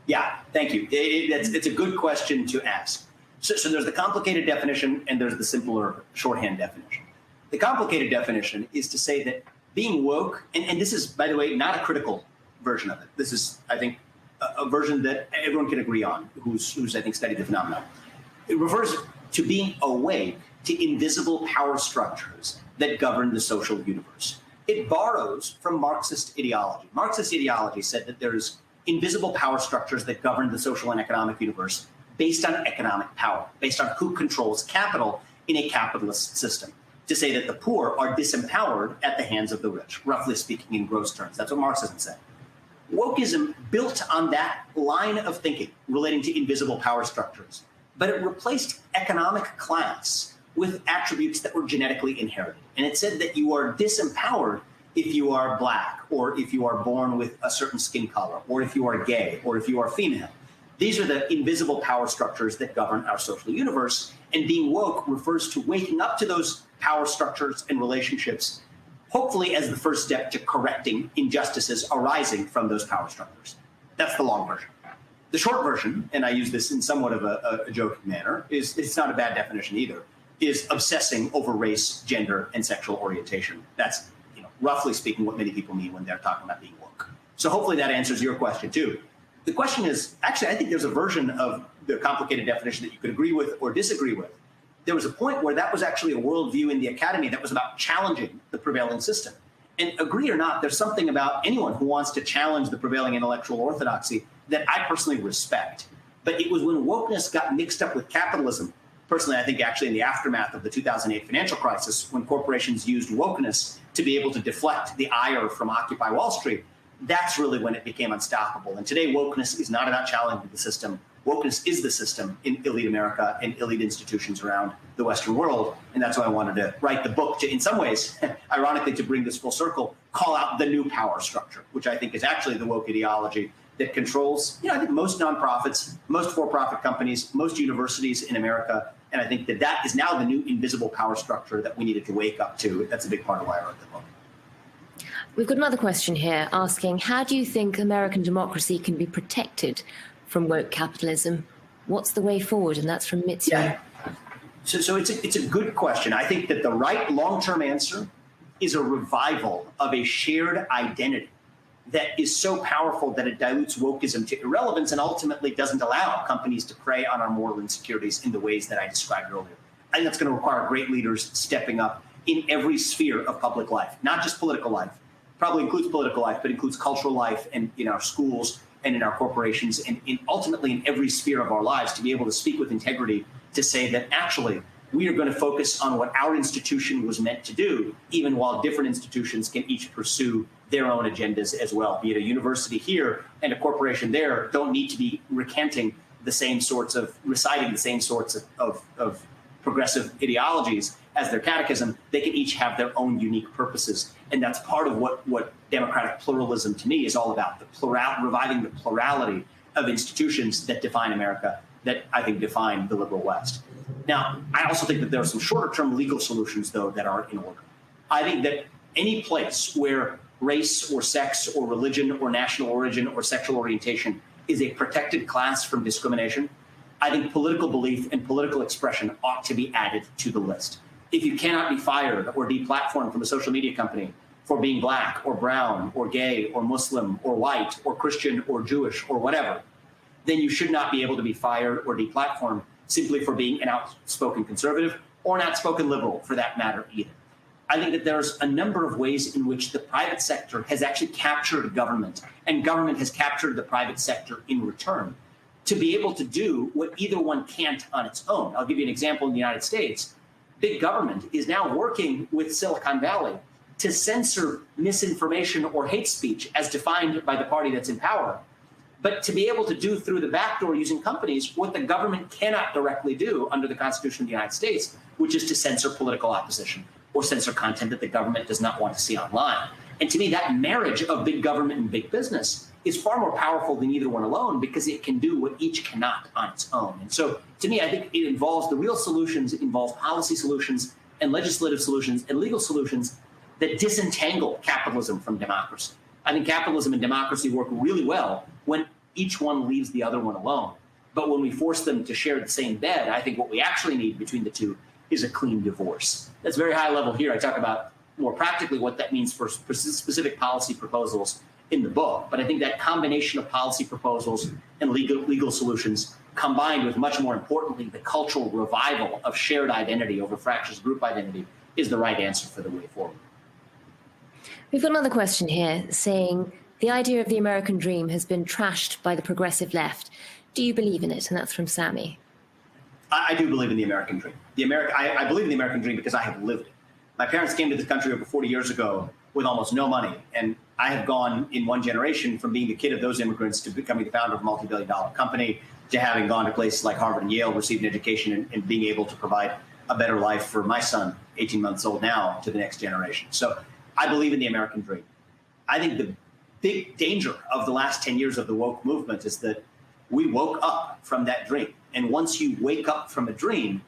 Yeah, thank you. It's a good question to ask. So there's the complicated definition and there's the simpler shorthand definition. The complicated definition is to say that being woke, and this is, by the way, not a critical version of it. This is, I think, a version that everyone can agree on who's I think, studied the phenomenon. It refers to being awake to invisible power structures that govern the social universe. It borrows from Marxist ideology. Marxist ideology said that there's invisible power structures that govern the social and economic universe based on economic power, based on who controls capital in a capitalist system. To say that the poor are disempowered at the hands of the rich, roughly speaking in gross terms. That's what Marxism said. Wokeism built on that line of thinking relating to invisible power structures, but it replaced economic class with attributes that were genetically inherited. And it said that you are disempowered if you are Black, or if you are born with a certain skin color, or if you are gay, or if you are female. These are the invisible power structures that govern our social universe. And being woke refers to waking up to those power structures and relationships, hopefully as the first step to correcting injustices arising from those power structures. That's the long version. The short version, and I use this in somewhat of a joking manner, it's not a bad definition either, is obsessing over race, gender, and sexual orientation. That's, roughly speaking, what many people mean when they're talking about being woke. So hopefully that answers your question too. The question is, actually, I think there's a version of the complicated definition that you could agree with or disagree with. There was a point where that was actually a worldview in the academy that was about challenging the prevailing system. And agree or not, there's something about anyone who wants to challenge the prevailing intellectual orthodoxy that I personally respect. But it was when wokeness got mixed up with capitalism. Personally, I think actually in the aftermath of the 2008 financial crisis, when corporations used wokeness to be able to deflect the ire from Occupy Wall Street, that's really when it became unstoppable. And today, wokeness is not about challenging the system. Wokeness is the system in elite America and elite institutions around the Western world. And that's why I wanted to write the book to, in some ways, ironically, to bring this full circle, call out the new power structure, which I think is actually the woke ideology that controls, I think most nonprofits, most for-profit companies, most universities in America. And I think that is now the new invisible power structure that we needed to wake up to. That's a big part of why I wrote the book. We've got another question here asking, how do you think American democracy can be protected from woke capitalism? What's the way forward? And that's from Mitzi. Yeah. So it's a good question. I think that the right long-term answer is a revival of a shared identity that is so powerful that it dilutes wokeism to irrelevance and ultimately doesn't allow companies to prey on our moral insecurities in the ways that I described earlier. I think that's going to require great leaders stepping up in every sphere of public life, not just political life. Probably includes political life, but includes cultural life and in our schools and in our corporations and ultimately in every sphere of our lives, to be able to speak with integrity, to say that actually we are going to focus on what our institution was meant to do, even while different institutions can each pursue their own agendas as well. Be it a university here and a corporation there don't need to be reciting the same sorts of progressive ideologies as their catechism. They can each have their own unique purposes. And that's part of what democratic pluralism to me is all about, reviving the plurality of institutions that define America, that I think define the liberal West. Now, I also think that there are some shorter-term legal solutions, though, that are in order. I think that any place where race or sex or religion or national origin or sexual orientation is a protected class from discrimination, I think political belief and political expression ought to be added to the list. If you cannot be fired or deplatformed from a social media company for being black or brown or gay or Muslim or white or Christian or Jewish or whatever, then you should not be able to be fired or deplatformed simply for being an outspoken conservative or an outspoken liberal, for that matter, either. I think that there's a number of ways in which the private sector has actually captured government, and government has captured the private sector in return to be able to do what either one can't on its own. I'll give you an example in the United States. Big government is now working with Silicon Valley to censor misinformation or hate speech as defined by the party that's in power, but to be able to do through the back door using companies what the government cannot directly do under the Constitution of the United States, which is to censor political opposition or censor content that the government does not want to see online. And to me, that marriage of big government and big business is far more powerful than either one alone, because it can do what each cannot on its own. And so to me, I think it involves the real solutions, involve policy solutions and legislative solutions and legal solutions that disentangle capitalism from democracy. I think capitalism and democracy work really well when each one leaves the other one alone. But when we force them to share the same bed, I think what we actually need between the two is a clean divorce. That's very high level here. I talk about more practically what that means for specific policy proposals in the book. But I think that combination of policy proposals and legal solutions, combined with, much more importantly, the cultural revival of shared identity over fractious group identity, is the right answer for the way forward. We've got another question here saying, the idea of the American dream has been trashed by the progressive left. Do you believe in it? And that's from Sammy. I do believe in the American dream. I believe in the American dream because I have lived it. My parents came to this country over 40 years ago with almost no money. And I have gone in one generation from being the kid of those immigrants to becoming the founder of a multi-billion-dollar company, to having gone to places like Harvard and Yale, received an education, and being able to provide a better life for my son, 18 months old now, to the next generation. So I believe in the American dream. I think the big danger of the last 10 years of the woke movement is that we woke up from that dream. And once you wake up from a dream,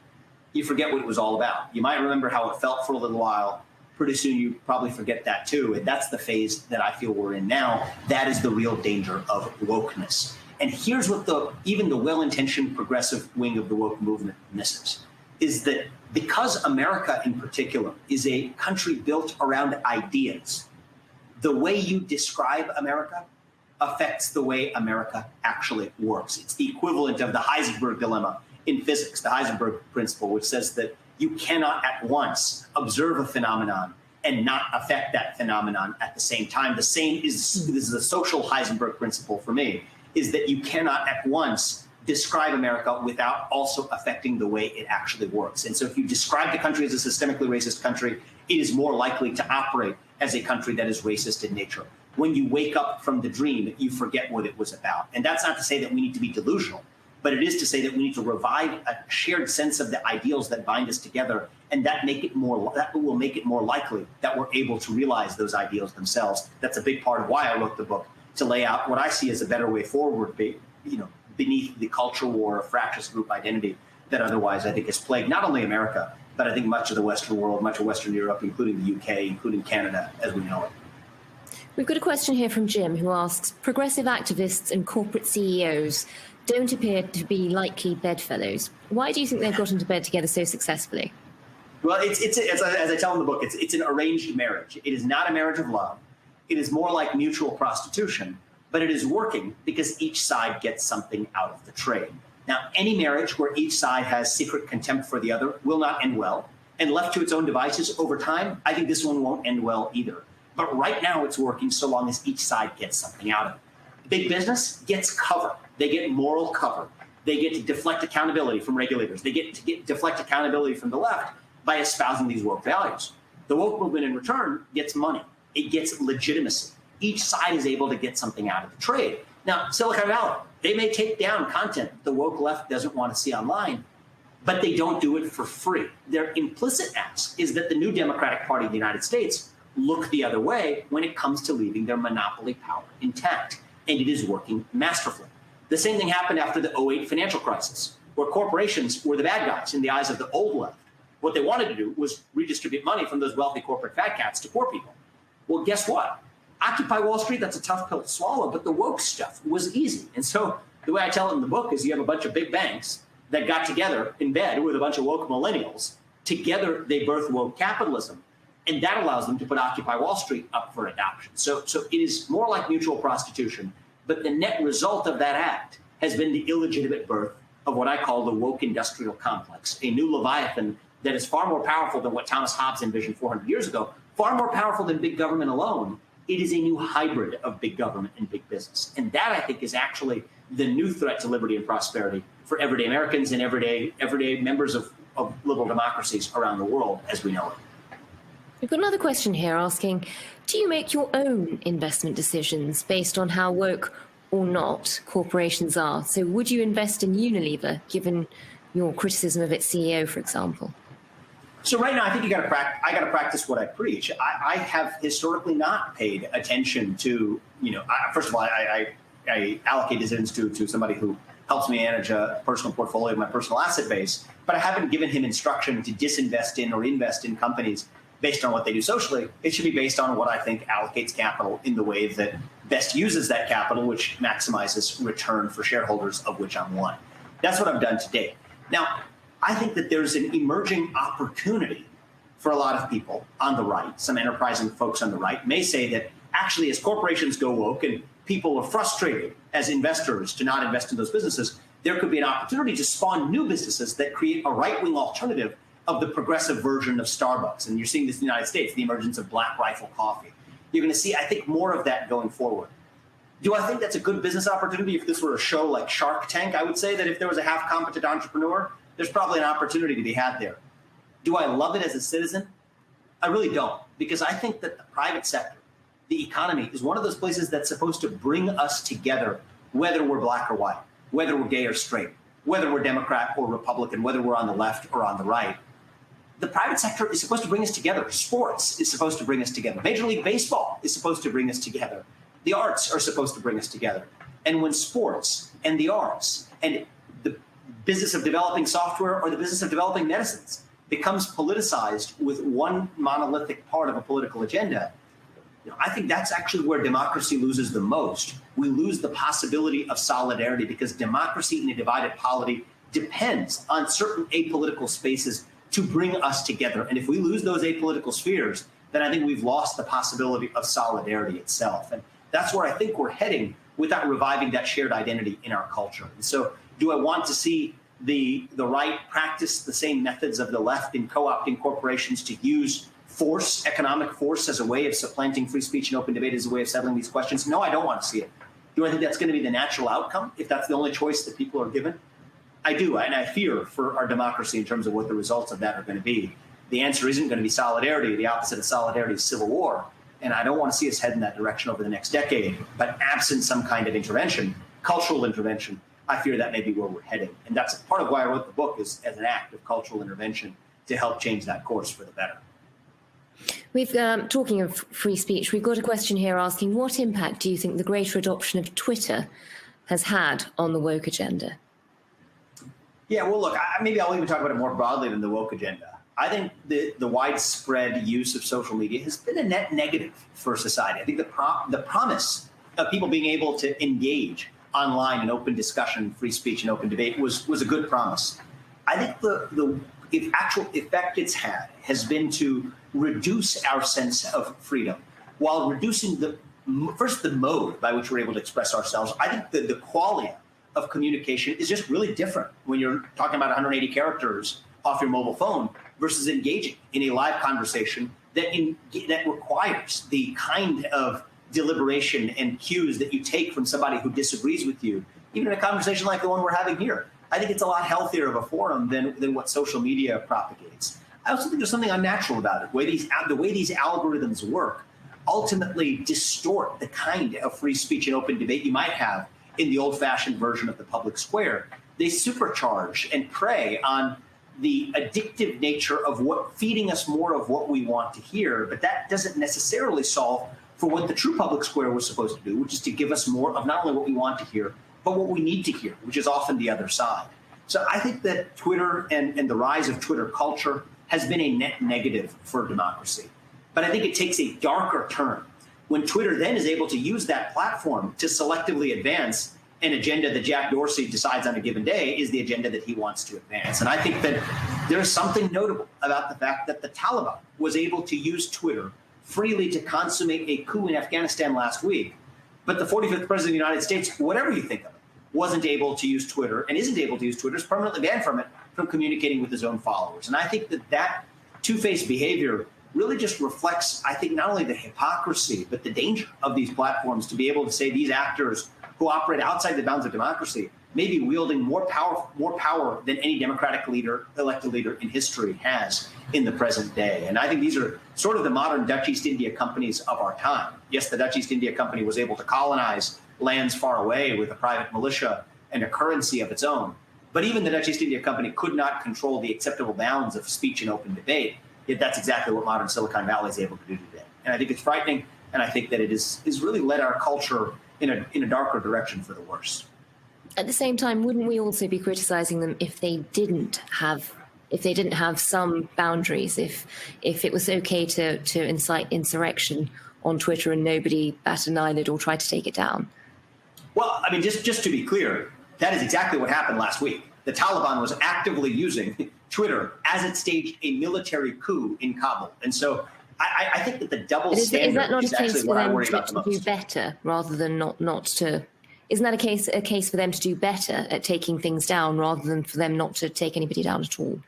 you forget what it was all about. You might remember how it felt for a little while. Pretty soon you probably forget that too. And that's the phase that I feel we're in now. That is the real danger of wokeness. And here's what even the well-intentioned progressive wing of the woke movement misses, is that because America in particular is a country built around ideas, the way you describe America affects the way America actually works. It's the equivalent of the Heisenberg dilemma in physics, the Heisenberg principle, which says that you cannot at once observe a phenomenon and not affect that phenomenon at the same time. This is a social Heisenberg principle for me, is that you cannot at once describe America without also affecting the way it actually works. And so if you describe the country as a systemically racist country, it is more likely to operate as a country that is racist in nature. When you wake up from the dream, you forget what it was about. And that's not to say that we need to be delusional, but it is to say that we need to revive a shared sense of the ideals that bind us together, and that will make it more likely that we're able to realize those ideals themselves. That's a big part of why I wrote the book, to lay out what I see as a better way forward, beneath the culture war of fractious group identity that otherwise I think has plagued not only America, but I think much of the Western world, much of Western Europe, including the UK, including Canada, as we know it. We've got a question here from Jim, who asks, progressive activists and corporate CEOs don't appear to be likely bedfellows. Why do you think they've got into bed together so successfully? Well, it's as I tell in the book, it's an arranged marriage. It is not a marriage of love. It is more like mutual prostitution, but it is working because each side gets something out of the trade. Now, any marriage where each side has secret contempt for the other will not end well. And left to its own devices over time, I think this one won't end well either. But right now it's working so long as each side gets something out of it. Big business gets cover. They get moral cover They get to deflect accountability from regulators. They get to deflect accountability from the left by espousing these woke values. The woke movement in return gets money. It gets legitimacy. Each side is able to get something out of the trade. Now, Silicon Valley, they may take down content the woke left doesn't want to see online, but they don't do it for free. Their implicit ask is that the new Democratic Party of the United States look the other way when it comes to leaving their monopoly power intact. And it is working masterfully. The same thing happened after the '08 financial crisis, where corporations were the bad guys in the eyes of the old left. What they wanted to do was redistribute money from those wealthy corporate fat cats to poor people. Well, guess what? Occupy Wall Street, that's a tough pill to swallow, but the woke stuff was easy. And so the way I tell it in the book is you have a bunch of big banks that got together in bed with a bunch of woke millennials. Together, they birth woke capitalism. And that allows them to put Occupy Wall Street up for adoption. So it is more like mutual prostitution. But the net result of that act has been the illegitimate birth of what I call the woke industrial complex, a new Leviathan that is far more powerful than what Thomas Hobbes envisioned 400 years ago, far more powerful than big government alone. It is a new hybrid of big government and big business. And that, I think, is actually the new threat to liberty and prosperity for everyday Americans and everyday members of liberal democracies around the world as we know it. We've got another question here asking, do you make your own investment decisions based on how woke or not corporations are? So would you invest in Unilever, given your criticism of its CEO, for example? So right now, I think I got to practice what I preach. I have historically not paid attention to, first of all, I allocate dividends to somebody who helps me manage a personal portfolio of my personal asset base, but I haven't given him instruction to disinvest in or invest in companies based on what they do socially. It should be based on what I think allocates capital in the way that best uses that capital, which maximizes return for shareholders, of which I'm one. That's what I've done to date. Now, I think that there's an emerging opportunity for a lot of people on the right. Some enterprising folks on the right may say that actually, as corporations go woke and people are frustrated as investors to not invest in those businesses, there could be an opportunity to spawn new businesses that create a right-wing alternative of the progressive version of Starbucks. And you're seeing this in the United States, the emergence of Black Rifle Coffee. You're going to see, I think, more of that going forward. Do I think that's a good business opportunity if this were a show like Shark Tank? I would say that if there was a half-competent entrepreneur, there's probably an opportunity to be had there. Do I love it as a citizen? I really don't, because I think that the private sector, the economy, is one of those places that's supposed to bring us together, whether we're black or white, whether we're gay or straight, whether we're Democrat or Republican, whether we're on the left or on the right. The private sector is supposed to bring us together. Sports is supposed to bring us together. Major League Baseball is supposed to bring us together. The arts are supposed to bring us together. And when sports and the arts and the business of developing software or the business of developing medicines becomes politicized with one monolithic part of a political agenda, I think that's actually where democracy loses the most. We lose the possibility of solidarity because democracy in a divided polity depends on certain apolitical spaces to bring us together. And if we lose those apolitical spheres, then I think we've lost the possibility of solidarity itself. And that's where I think we're heading without reviving that shared identity in our culture. And so do I want to see the right practice the same methods of the left in co-opting corporations to use force, economic force, as a way of supplanting free speech and open debate, as a way of settling these questions? No, I don't want to see it. Do I think that's going to be the natural outcome if that's the only choice that people are given? I do, and I fear for our democracy in terms of what the results of that are going to be. The answer isn't going to be solidarity. The opposite of solidarity is civil war. And I don't want to see us head in that direction over the next decade. But absent some kind of intervention, cultural intervention, I fear that may be where we're heading. And that's part of why I wrote the book, is as an act of cultural intervention to help change that course for the better. We've talking of free speech, we've got a question here asking, what impact do you think the greater adoption of Twitter has had on the woke agenda? Yeah, well, look, maybe I'll even talk about it more broadly than the woke agenda. I think the widespread use of social media has been a net negative for society. I think the promise of people being able to engage online in open discussion, free speech, and open debate was a good promise. I think the actual effect it's had has been to reduce our sense of freedom while reducing the mode by which we're able to express ourselves. I think the quality of communication is just really different when you're talking about 180 characters off your mobile phone versus engaging in a live conversation that requires the kind of deliberation and cues that you take from somebody who disagrees with you even in a conversation like the one we're having here. I think it's a lot healthier of a forum than what social media propagates. I also think there's something unnatural about it. The way these algorithms work ultimately distort the kind of free speech and open debate you might have in the old-fashioned version of the public square. They supercharge and prey on the addictive nature of feeding us more of what we want to hear, but that doesn't necessarily solve for what the true public square was supposed to do, which is to give us more of not only what we want to hear, but what we need to hear, which is often the other side. So I think that Twitter and the rise of Twitter culture has been a net negative for democracy. But I think it takes a darker turn when Twitter then is able to use that platform to selectively advance an agenda that Jack Dorsey decides on a given day is the agenda that he wants to advance. And I think that there's something notable about the fact that the Taliban was able to use Twitter freely to consummate a coup in Afghanistan last week. But the 45th president of the United States, whatever you think of it, wasn't able to use Twitter and isn't able to use Twitter, is permanently banned from it, from communicating with his own followers. And I think that two-faced behavior really just reflects, I think, not only the hypocrisy, but the danger of these platforms to be able to say these actors who operate outside the bounds of democracy may be wielding more power than any democratic elected leader in history has in the present day. And I think these are sort of the modern Dutch East India companies of our time. Yes, the Dutch East India Company was able to colonize lands far away with a private militia and a currency of its own. But even the Dutch East India Company could not control the acceptable bounds of speech and open debate. Yet that's exactly what modern Silicon Valley is able to do today. And I think it's frightening. And I think that it is really led our culture in a darker direction for the worse. At the same time, wouldn't we also be criticizing them if they didn't have some boundaries, if it was okay to incite insurrection on Twitter and nobody batted an eyelid or tried to take it down? Well, I mean, just to be clear, that is exactly what happened last week. The Taliban was actively using Twitter as it staged a military coup in Kabul. And so I think that the double standard is actually what I worry about the most. Do better rather than not to? Isn't that a case for them to do better at taking things down rather than for them not to take anybody down at all?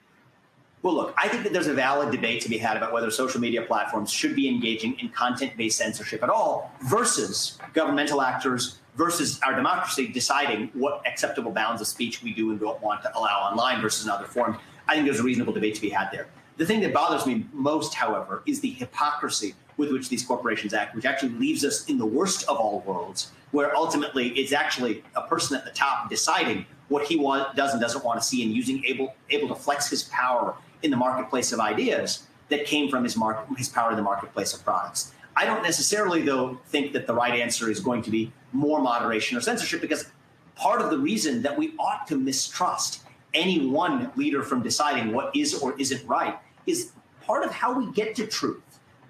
Well, look, I think that there's a valid debate to be had about whether social media platforms should be engaging in content-based censorship at all versus governmental actors versus our democracy deciding what acceptable bounds of speech we do and don't want to allow online versus another form. I think there's a reasonable debate to be had there. The thing that bothers me most, however, is the hypocrisy with which these corporations act, which actually leaves us in the worst of all worlds, where ultimately it's actually a person at the top deciding what he does and doesn't want to see and able to flex his power in the marketplace of ideas that came from his power in the marketplace of products. I don't necessarily, though, think that the right answer is going to be more moderation or censorship, because part of the reason that we ought to mistrust any one leader from deciding what is or isn't right is part of how we get to truth.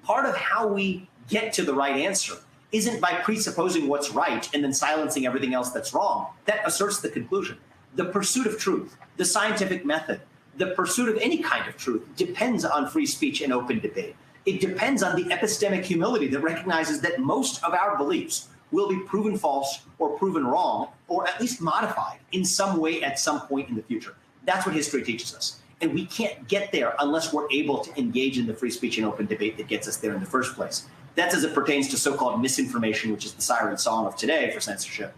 Part of how we get to the right answer isn't by presupposing what's right and then silencing everything else that's wrong. That asserts the conclusion. The pursuit of truth, the scientific method, the pursuit of any kind of truth depends on free speech and open debate. It depends on the epistemic humility that recognizes that most of our beliefs will be proven false or proven wrong, or at least modified in some way at some point in the future. That's what history teaches us. And we can't get there unless we're able to engage in the free speech and open debate that gets us there in the first place. That's as it pertains to so-called misinformation, which is the siren song of today for censorship.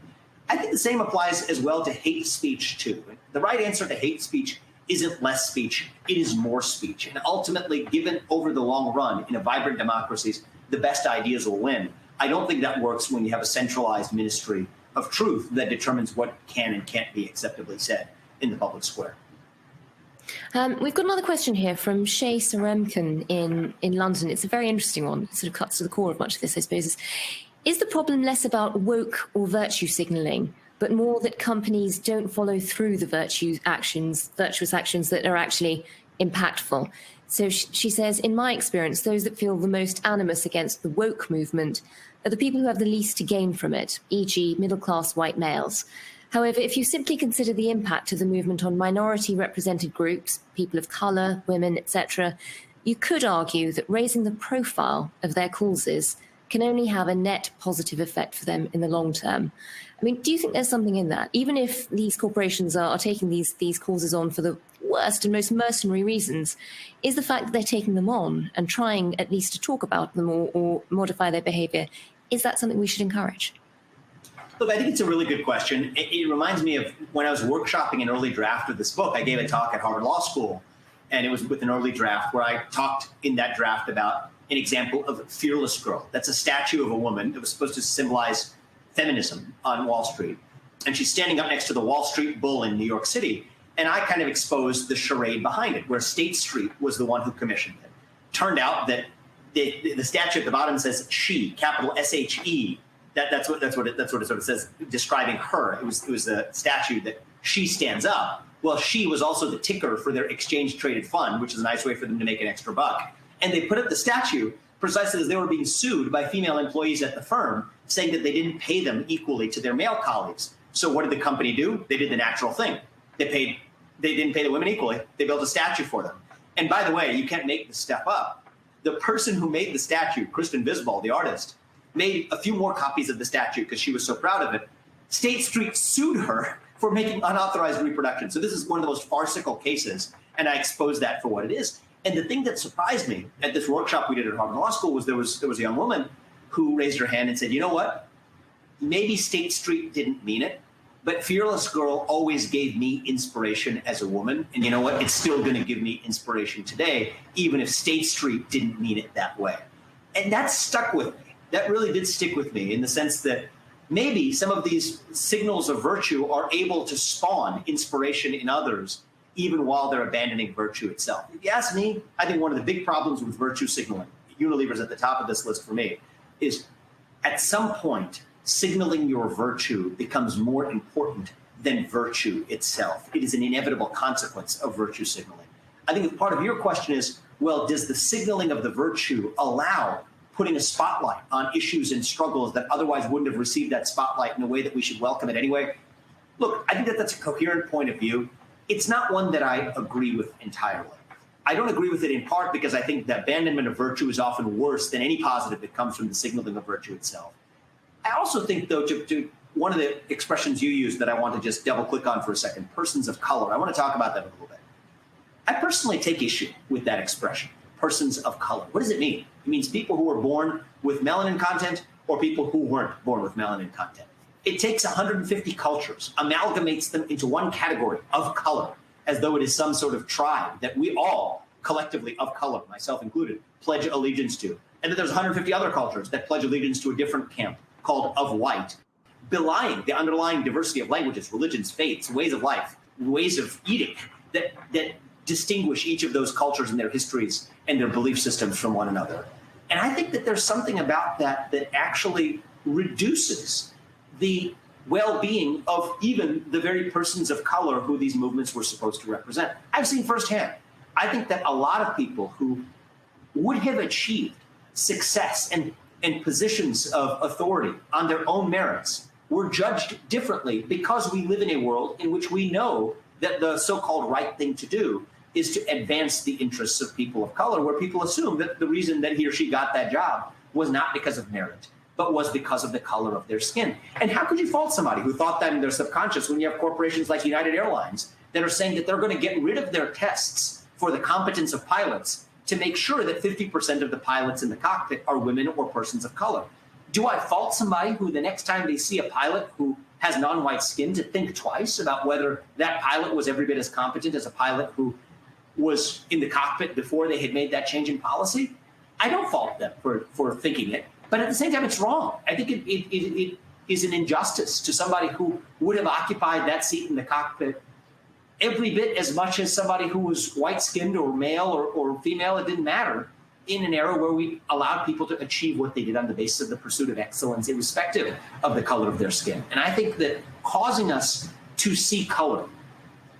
I think the same applies as well to hate speech, too. The right answer to hate speech isn't less speech, it is more speech. And ultimately, given over the long run, in a vibrant democracies, the best ideas will win. I don't think that works when you have a centralized ministry of truth that determines what can and can't be acceptably said in the public square. We've got another question here from Shay Saremkin in London. It's a very interesting one. It sort of cuts to the core of much of this, I suppose. Is the problem less about woke or virtue signalling, but more that companies don't follow through the virtuous actions that are actually impactful? So she says, in my experience, those that feel the most animus against the woke movement are the people who have the least to gain from it, e.g. middle-class white males. However, if you simply consider the impact of the movement on minority represented groups, people of colour, women, etc., you could argue that raising the profile of their causes can only have a net positive effect for them in the long term. I mean, do you think there's something in that? Even if these corporations are taking these causes on for the worst and most mercenary reasons, is the fact that they're taking them on and trying at least to talk about them or modify their behaviour, is that something we should encourage? Look, I think it's a really good question. It reminds me of when I was workshopping an early draft of this book. I gave a talk at Harvard Law School, and it was with an early draft where I talked in that draft about an example of Fearless Girl. That's a statue of a woman that was supposed to symbolize feminism on Wall Street. And she's standing up next to the Wall Street Bull in New York City. And I kind of exposed the charade behind it, where State Street was the one who commissioned it. Turned out that the statue at the bottom says she, capital S-H-E. That's what it sort of says, describing her. It was a statue that she stands up. Well, she was also the ticker for their exchange traded fund, which is a nice way for them to make an extra buck. And they put up the statue precisely as they were being sued by female employees at the firm, saying that they didn't pay them equally to their male colleagues. So what did the company do? They did the natural thing. They didn't pay the women equally. They built a statue for them. And by the way, you can't make this stuff up. The person who made the statue, Kristen Visbal, the artist, made a few more copies of the statue because she was so proud of it. State Street sued her for making unauthorized reproduction. So this is one of the most farcical cases, and I exposed that for what it is. And the thing that surprised me at this workshop we did at Harvard Law School was there was a young woman who raised her hand and said, you know what? Maybe State Street didn't mean it, but Fearless Girl always gave me inspiration as a woman. And you know what? It's still going to give me inspiration today, even if State Street didn't mean it that way. And that stuck with me. That really did stick with me in the sense that maybe some of these signals of virtue are able to spawn inspiration in others, even while they're abandoning virtue itself. If you ask me, I think one of the big problems with virtue signaling, Unilever's at the top of this list for me, is at some point, signaling your virtue becomes more important than virtue itself. It is an inevitable consequence of virtue signaling. I think part of your question is, well, does the signaling of the virtue allow putting a spotlight on issues and struggles that otherwise wouldn't have received that spotlight in a way that we should welcome it anyway? Look, I think that that's a coherent point of view. It's not one that I agree with entirely. I don't agree with it in part because I think the abandonment of virtue is often worse than any positive that comes from the signaling of virtue itself. I also think, though, to one of the expressions you used that I want to just double click on for a second, persons of color. I want to talk about that a little bit. I personally take issue with that expression, persons of color. What does it mean? It means people who were born with melanin content or people who weren't born with melanin content. It takes 150 cultures, amalgamates them into one category of color, as though it is some sort of tribe that we all collectively of color, myself included, pledge allegiance to. And that there's 150 other cultures that pledge allegiance to a different camp called of white, belying the underlying diversity of languages, religions, faiths, ways of life, ways of eating that distinguish each of those cultures and their histories and their belief systems from one another. And I think that there's something about that that actually reduces the well-being of even the very persons of color who these movements were supposed to represent. I've seen firsthand. I think that a lot of people who would have achieved success and positions of authority on their own merits were judged differently because we live in a world in which we know that the so-called right thing to do is to advance the interests of people of color, where people assume that the reason that he or she got that job was not because of merit, but was because of the color of their skin. And how could you fault somebody who thought that in their subconscious when you have corporations like United Airlines that are saying that they're going to get rid of their tests for the competence of pilots to make sure that 50% of the pilots in the cockpit are women or persons of color? Do I fault somebody who the next time they see a pilot who has non-white skin to think twice about whether that pilot was every bit as competent as a pilot who was in the cockpit before they had made that change in policy? I don't fault them for thinking it, but at the same time, it's wrong. I think it is an injustice to somebody who would have occupied that seat in the cockpit every bit as much as somebody who was white-skinned or male or female. It didn't matter in an era where we allowed people to achieve what they did on the basis of the pursuit of excellence, irrespective of the color of their skin. And I think that causing us to see color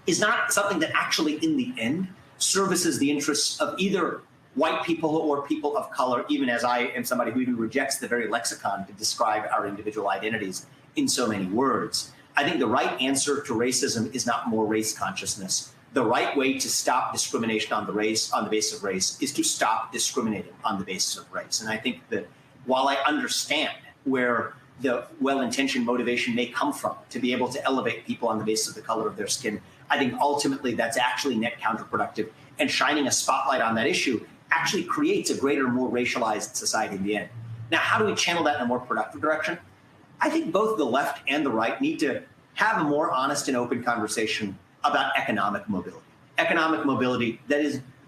is not something that actually, in the end, services the interests of either white people or people of color, even as I am somebody who even rejects the very lexicon to describe our individual identities in so many words. I think the right answer to racism is not more race consciousness. The right way to stop discrimination on the basis of race is to stop discriminating on the basis of race. And I think that while I understand where the well-intentioned motivation may come from to be able to elevate people on the basis of the color of their skin, I think ultimately that's actually net counterproductive. And shining a spotlight on that issue actually creates a greater, more racialized society in the end. Now, how do we channel that in a more productive direction? I think both the left and the right need to have a more honest and open conversation about economic mobility. Economic mobility that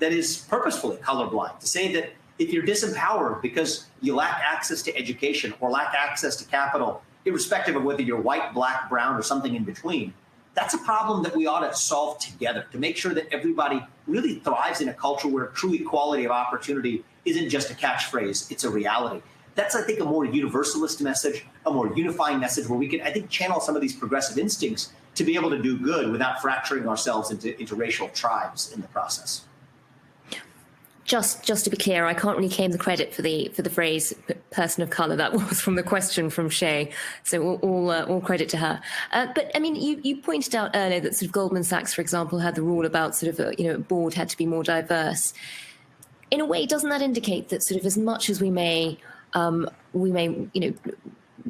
is purposefully colorblind. To say that if you're disempowered because you lack access to education or lack access to capital, irrespective of whether you're white, black, brown, or something in between, that's a problem that we ought to solve together to make sure that everybody really thrives in a culture where true equality of opportunity isn't just a catchphrase, it's a reality. That's, I think, a more universalist message, a more unifying message where we can, I think, channel some of these progressive instincts to be able to do good without fracturing ourselves into racial tribes in the process. Just to be clear, I can't really claim the credit for the phrase "person of color." That was from the question from Shay, so all credit to her. But I mean, you pointed out earlier that sort of Goldman Sachs, for example, had the rule about sort of a board had to be more diverse. In a way, doesn't that indicate that sort of as much as we may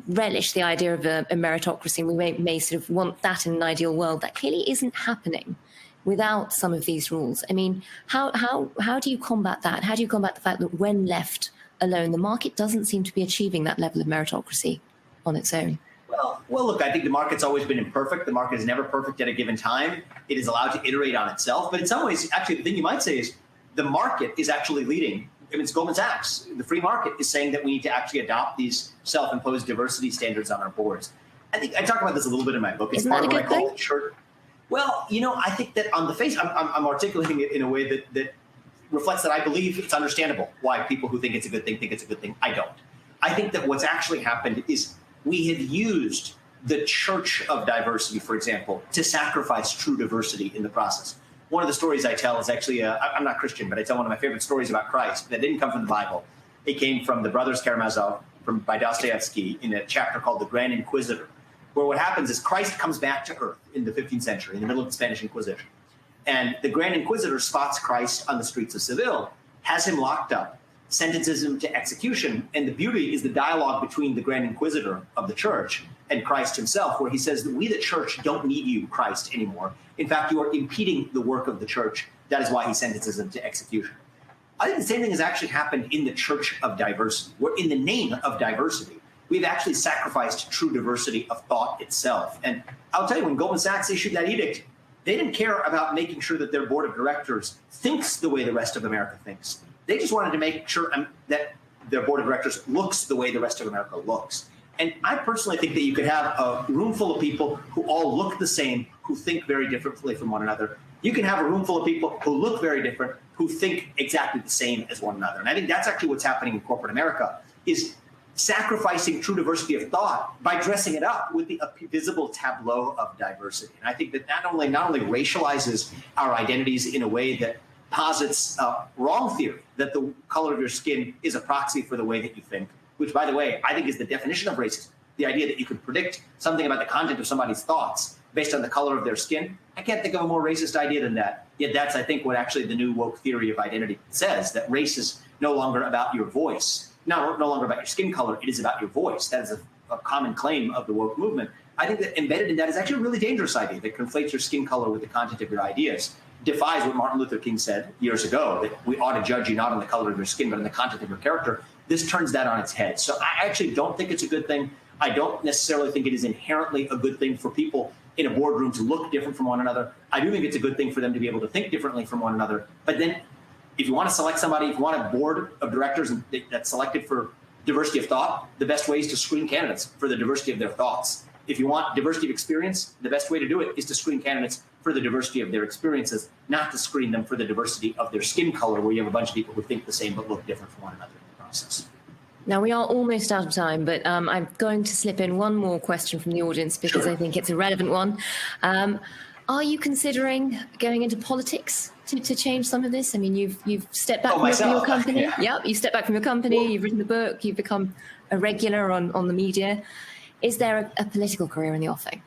relish the idea of a meritocracy, and we may sort of want that in an ideal world, that clearly isn't happening without some of these rules? I mean, how do you combat that? How do you combat the fact that when left alone, the market doesn't seem to be achieving that level of meritocracy on its own? Well, look, I think the market's always been imperfect. The market is never perfect at a given time. It is allowed to iterate on itself. But in some ways, actually, the thing you might say is the market is actually leading. I mean, it's Goldman Sachs. The free market is saying that we need to actually adopt these self-imposed diversity standards on our boards. I think I talk about this a little bit in my book. It's part of what I call church. Well, I think that on the face, I'm articulating it in a way that reflects that I believe it's understandable why people who think it's a good thing think it's a good thing. I don't. I think that what's actually happened is we have used the church of diversity, for example, to sacrifice true diversity in the process. One of the stories I tell is actually, I'm not Christian, but I tell one of my favorite stories about Christ that didn't come from the Bible. It came from the Brothers Karamazov by Dostoevsky in a chapter called The Grand Inquisitor, where what happens is Christ comes back to Earth in the 15th century, in the middle of the Spanish Inquisition. And the Grand Inquisitor spots Christ on the streets of Seville, has him locked up, sentences him to execution. And the beauty is the dialogue between the Grand Inquisitor of the church and Christ himself, where he says that we, the church, don't need you, Christ, anymore. In fact, you are impeding the work of the church. That is why he sentences him to execution. I think the same thing has actually happened in the church of diversity, where in the name of diversity, we've actually sacrificed true diversity of thought itself. And I'll tell you, when Goldman Sachs issued that edict, they didn't care about making sure that their board of directors thinks the way the rest of America thinks. They just wanted to make sure that their board of directors looks the way the rest of America looks. And I personally think that you could have a room full of people who all look the same, who think very differently from one another. You can have a room full of people who look very different, who think exactly the same as one another. And I think that's actually what's happening in corporate America, is sacrificing true diversity of thought by dressing it up with the visible tableau of diversity. And I think that not only racializes our identities in a way that posits wrong theory, that the color of your skin is a proxy for the way that you think, which, by the way, I think is the definition of racism. The idea that you can predict something about the content of somebody's thoughts based on the color of their skin. I can't think of a more racist idea than that. Yet that's, I think, what actually the new woke theory of identity says, that race is no longer about your voice, no longer about your skin color. It is about your voice. That is a common claim of the woke movement. I think that embedded in that is actually a really dangerous idea that conflates your skin color with the content of your ideas, defies what Martin Luther King said years ago, that we ought to judge you not on the color of your skin, but on the content of your character. This turns that on its head. So I actually don't think it's a good thing. I don't necessarily think it is inherently a good thing for people in a boardroom to look different from one another. I do think it's a good thing for them to be able to think differently from one another. But then if you want to select somebody, if you want a board of directors that's selected for diversity of thought, the best way is to screen candidates for the diversity of their thoughts. If you want diversity of experience, the best way to do it is to screen candidates for the diversity of their experiences, not to screen them for the diversity of their skin color, where you have a bunch of people who think the same but look different from one another in the process. Now, we are almost out of time, but I'm going to slip in one more question from the audience because Sure. I think it's a relevant one. Are you considering going into politics to change some of this? I mean, you've stepped back from your company. Yeah. Yep, you've stepped back from your company. You've written the book. You've become a regular on the media. Is there a political career in the offing?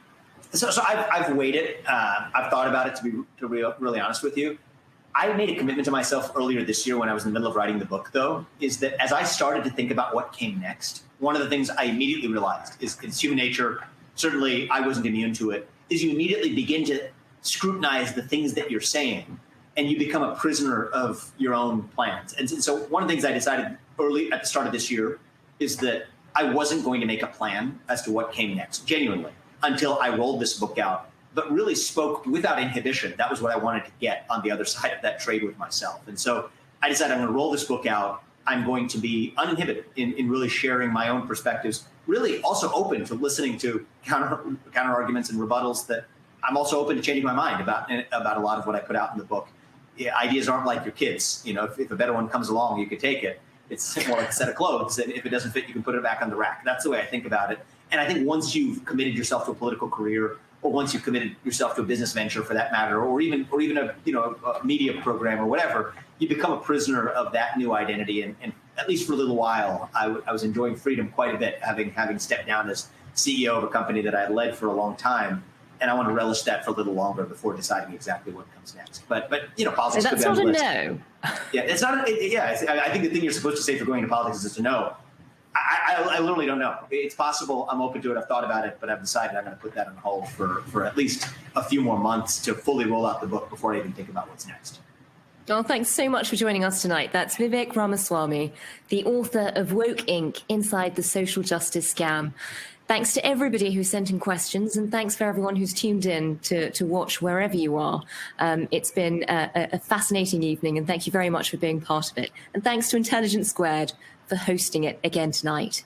So I've waited. I've thought about it, to be really honest with you. I made a commitment to myself earlier this year when I was in the middle of writing the book, though, is that as I started to think about what came next, one of the things I immediately realized is it's human nature. Certainly, I wasn't immune to it. Is you immediately begin to scrutinize the things that you're saying, and you become a prisoner of your own plans. And so one of the things I decided early at the start of this year is that I wasn't going to make a plan as to what came next, genuinely, until I rolled this book out, but really spoke without inhibition. That was what I wanted to get on the other side of that trade with myself. And so I decided I'm going to roll this book out. I'm going to be uninhibited in really sharing my own perspectives, really also open to listening to counter arguments and rebuttals. That I'm also open to changing my mind about a lot of what I put out in the book. Yeah, ideas aren't like your kids. You know, if a better one comes along, you can take it. It's more like a set of clothes, and if it doesn't fit, you can put it back on the rack. That's the way I think about it. And I think once you've committed yourself to a political career, or once you've committed yourself to a business venture, for that matter, or even a media program or whatever, you become a prisoner of that new identity. And at least for a little while, I was enjoying freedom quite a bit, having stepped down as CEO of a company that I had led for a long time. And I want to relish that for a little longer before deciding exactly what comes next. But politics. So that's could be on not the a list. no. Yeah, it's not. I think the thing you're supposed to say for going into politics is a no. I literally don't know. It's possible. I'm open to it. I've thought about it, but I've decided I'm going to put that on hold for at least a few more months to fully roll out the book before I even think about what's next. Well, thanks so much for joining us tonight. That's Vivek Ramaswamy, the author of Woke Inc. Inside the Social Justice Scam. Thanks to everybody who sent in questions, and thanks for everyone who's tuned in to watch wherever you are. It's been a fascinating evening, and thank you very much for being part of it. And thanks to Intelligence Squared for hosting it again tonight.